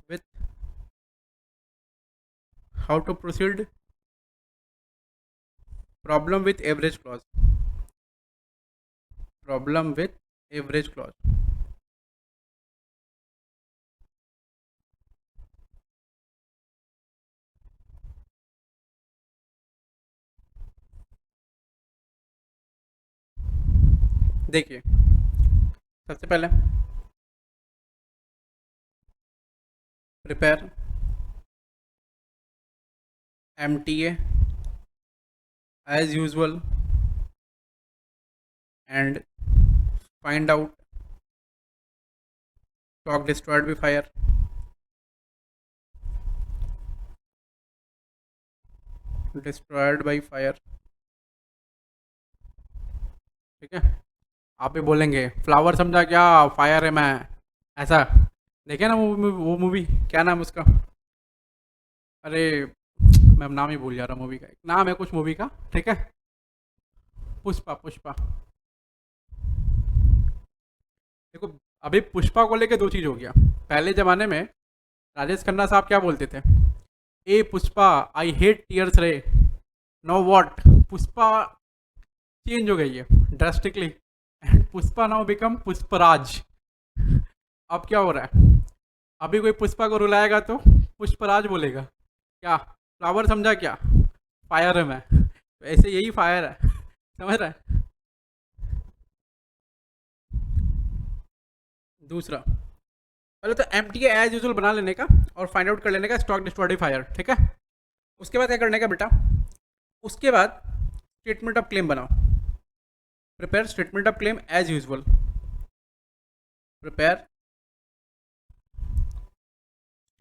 with how to proceed problem with average clause, problem with average clause. देखिए सबसे पहले prepare MTA as usual and find out stock destroyed by fire, destroyed by fire, ठीक है। आप भी बोलेंगे फ्लावर समझा क्या, फायर है मैं, ऐसा देखे ना वो मूवी, क्या नाम उसका, अरे मैं नाम ही भूल जा रहा हूँ मूवी का, एक नाम है कुछ मूवी का, ठीक है, पुष्पा, पुष्पा। देखो अभी पुष्पा को लेके दो चीज़ हो गया, पहले ज़माने में राजेश खन्ना साहब क्या बोलते थे, ए पुष्पा आई हेट टीयर्स रे, नो वॉट, पुष्पा चेंज हो गई है drastically and Pushpa now become Pushparaj. अब क्या हो रहा है, अभी कोई पुष्पा को रुलाएगा तो पुष्पराज बोलेगा, क्या फ्लावर समझा क्या, फायर है मैं, तो ऐसे यही फायर है, समझ रहा है। दूसरा पहले तो MTA एज यूजुअल बना लेने का और फाइंड आउट कर लेने का स्टॉक डिस्ट्रॉयड फायर, ठीक है। उसके बाद क्या करने का बेटा, उसके बाद स्टेटमेंट ऑफ क्लेम बनाओ, prepare statement of claim as usual, prepare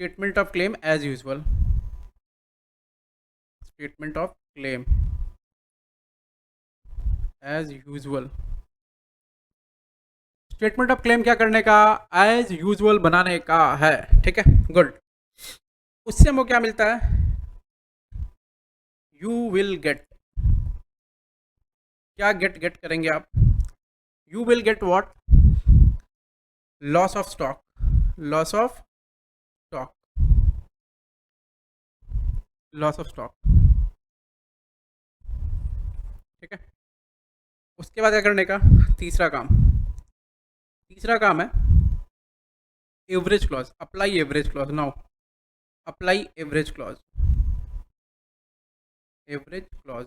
statement of claim as usual, statement of claim as usual. Statement of claim क्या करने का, एज यूजुअल बनाने का है, ठीक है, गुड। उससे हमको क्या मिलता है, यू विल गेट, क्या गेट गेट करेंगे आप, you will get what, loss of stock, loss of stock, loss of stock, ठीक है। उसके बाद क्या करने का, तीसरा काम, तीसरा काम है average clause, apply average clause, now apply average clause, average clause,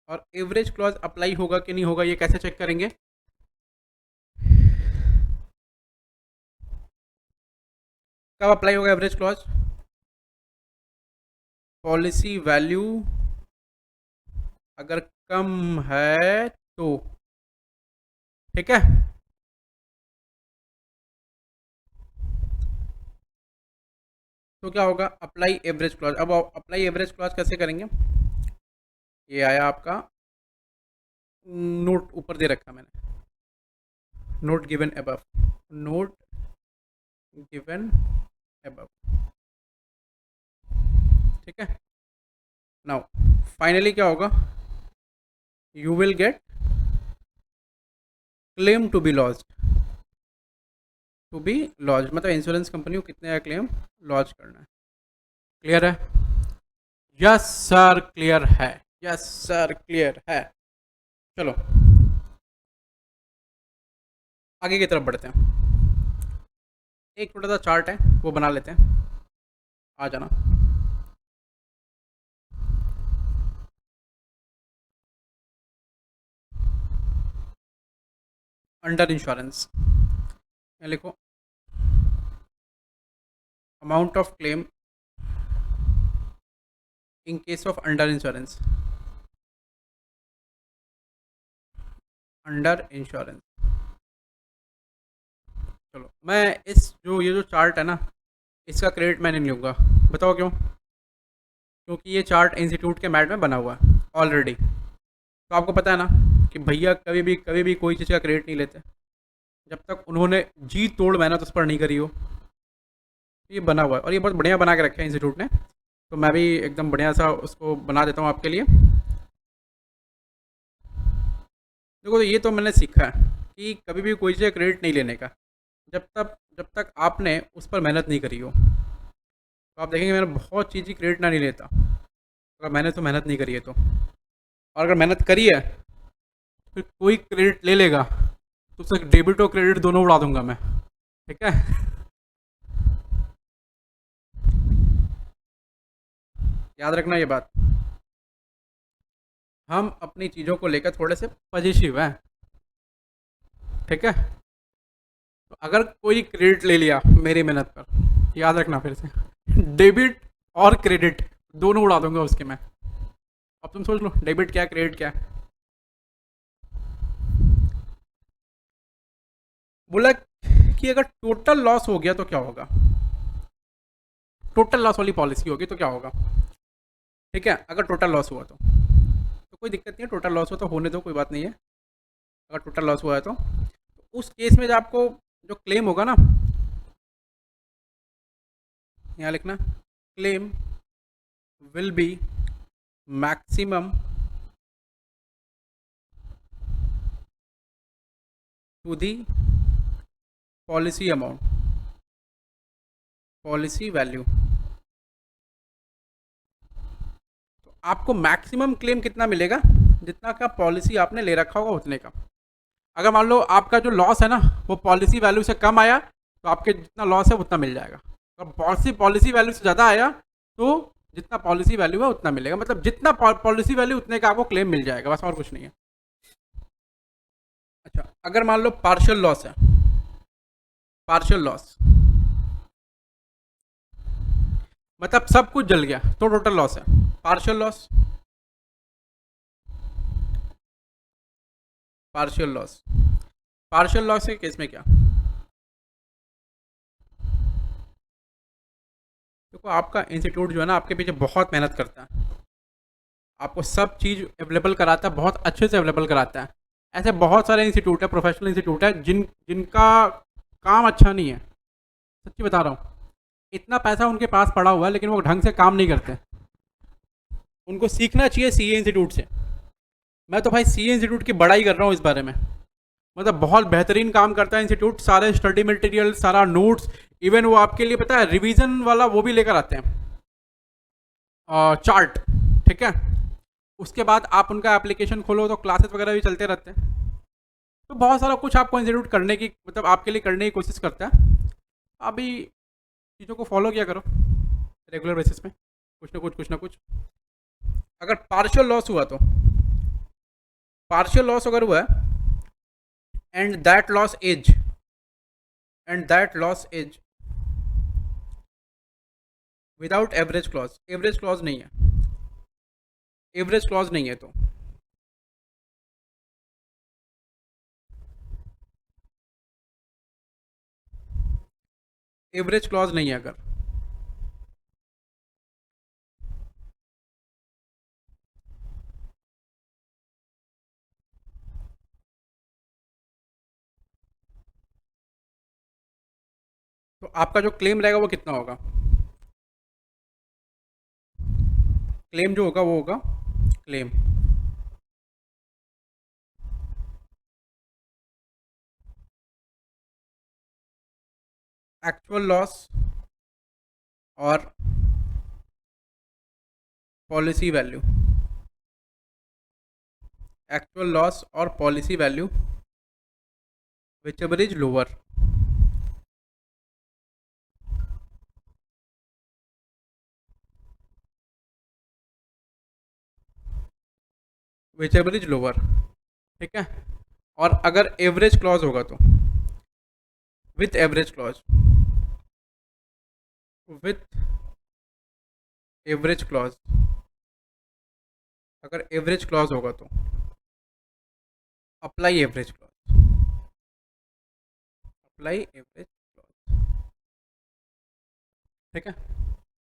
और एवरेज क्लॉज अप्लाई होगा कि नहीं होगा ये कैसे चेक करेंगे, कब अप्लाई होगा एवरेज क्लॉज, पॉलिसी वैल्यू अगर कम है तो, ठीक है। तो क्या होगा, अप्लाई एवरेज क्लॉज। अब अप्लाई एवरेज क्लॉज कैसे करेंगे, ये आया आपका नोट ऊपर दे रखा मैंने, note given above, note given above, ठीक है। नाउ फाइनली क्या होगा, you will get claim to be lodged, to be lodge मतलब इंश्योरेंस कंपनी को कितने का क्लेम लॉन्च करना है, क्लियर है, यस सर क्लियर है, यस सर क्लियर है। चलो आगे की तरफ बढ़ते हैं, एक छोटा सा चार्ट है वो बना लेते हैं, आ जाना, अंडर इंश्योरेंस, लिखो amount of claim in case of under insurance, under insurance. चलो मैं इस जो ये जो चार्ट है ना इसका क्रेडिट मैं नहीं लूँगा, बताओ क्यों, क्योंकि ये चार्ट इंस्टीट्यूट के मैट में बना हुआ है ऑलरेडी। तो आपको पता है ना कि भैया कभी भी कोई चीज़ का क्रेडिट नहीं लेते जब तक उन्होंने जी तोड़ मेहनत उस पर नहीं करी हो। ये बना हुआ है और ये बहुत बढ़िया बना के रखा है इंस्टीट्यूट ने। तो मैं भी एकदम बढ़िया सा उसको बना देता हूँ आपके लिए। देखो, तो ये तो मैंने सीखा है कि कभी भी कोई चीज़ क्रेडिट नहीं लेने का जब तक आपने उस पर मेहनत नहीं करी हो। तो आप देखेंगे मैंने बहुत चीज़ की क्रेडिट ना नहीं लेता अगर मैंने तो मेहनत नहीं करी है तो। और अगर मेहनत करी है फिर कोई क्रेडिट ले लेगा तो उसका डेबिट और क्रेडिट दोनों उड़ा दूंगा मैं। ठीक है। याद रखना ये बात। हम अपनी चीज़ों को लेकर थोड़े से पॉजिटिव हैं। ठीक है। तो अगर कोई क्रेडिट ले लिया मेरी मेहनत पर, याद रखना फिर से डेबिट और क्रेडिट दोनों उड़ा दूंगा उसके मैं। अब तुम सोच लो डेबिट क्या है क्रेडिट क्या है। बोला कि अगर टोटल लॉस हो गया तो क्या होगा। टोटल लॉस वाली पॉलिसी होगी तो क्या होगा। ठीक है, अगर टोटल लॉस हुआ तो कोई दिक्कत नहीं है, टोटल लॉस हो तो होने दो, कोई बात नहीं है। अगर टोटल लॉस हुआ है तो उस केस में जो आपको जो क्लेम होगा ना, यहाँ लिखना, claim will be maximum to the policy amount, policy value. तो आपको मैक्सिमम क्लेम कितना मिलेगा, जितना का पॉलिसी आपने ले रखा होगा उतने का। अगर मान लो आपका जो लॉस है ना वो पॉलिसी वैल्यू से कम आया तो आपके जितना लॉस है उतना मिल जाएगा। अगर पॉलिसी वैल्यू से ज़्यादा आया तो जितना पॉलिसी वैल्यू है उतना मिलेगा, मतलब जितना पॉलिसी वैल्यू उतने का आपको क्लेम मिल जाएगा, बस और कुछ नहीं है। अच्छा, अगर मान लो पार्शियल लॉस है, पार्शियल लॉस मतलब सब कुछ जल गया तो टोटल लॉस है। Partial loss, partial loss, partial loss के केस में क्या, देखो आपका इंस्टीट्यूट जो है ना आपके पीछे बहुत मेहनत करता है, आपको सब चीज़ अवेलेबल कराता है, बहुत अच्छे से अवेलेबल कराता है। ऐसे बहुत सारे इंस्टीट्यूट है, प्रोफेशनल इंस्टीट्यूट है जिनका काम अच्छा नहीं है, सच्ची बता रहा हूँ। इतना पैसा उनके पास पड़ा हुआ है लेकिन वो ढंग से काम नहीं करते। उनको सीखना चाहिए सीए इंस्टीट्यूट से। मैं तो भाई सीए इंस्टीट्यूट की बड़ाई कर रहा हूँ इस बारे में। मतलब बहुत बेहतरीन काम करता है इंस्टीट्यूट, सारे स्टडी मटेरियल, सारा नोट्स, इवन वो आपके लिए पता है रिवीजन वाला वो भी लेकर आते हैं, चार्ट। ठीक है। उसके बाद आप उनका एप्लीकेशन खोलो तो क्लासेस वगैरह भी चलते रहते हैं। तो बहुत सारा कुछ आपको इंस्टीट्यूट करने की, मतलब आपके लिए करने की कोशिश करता है। अभी चीज़ों को फॉलो किया करो रेगुलर बेसिस पे, कुछ ना कुछ कुछ ना कुछ। अगर पार्शियल लॉस हुआ तो, पार्शियल लॉस अगर हुआ है and that loss is, and that loss is without average clause, average clause नहीं है, एवरेज क्लॉज नहीं है तो एवरेज क्लॉज नहीं है अगर, तो आपका जो क्लेम रहेगा वो कितना होगा। क्लेम जो होगा वो होगा क्लेम एक्चुअल लॉस और पॉलिसी वैल्यू, एक्चुअल लॉस और policy value which ever is lower. Which ever is lower. ठीक है। और अगर एवरेज क्लॉज होगा तो with average clause, with average clause, अगर एवरेज क्लॉज होगा तो apply average clause, apply average clause. ठीक है।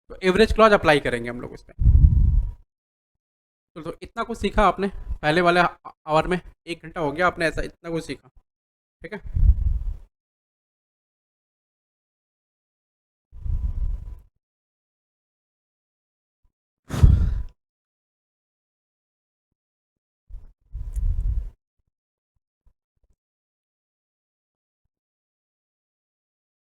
तो एवरेज क्लॉज अप्लाई करेंगे हम लोग इस पर। तो इतना कुछ सीखा आपने पहले वाले आवर में, 1 घंटा हो गया आपने ऐसा इतना कुछ सीखा, ठीक है।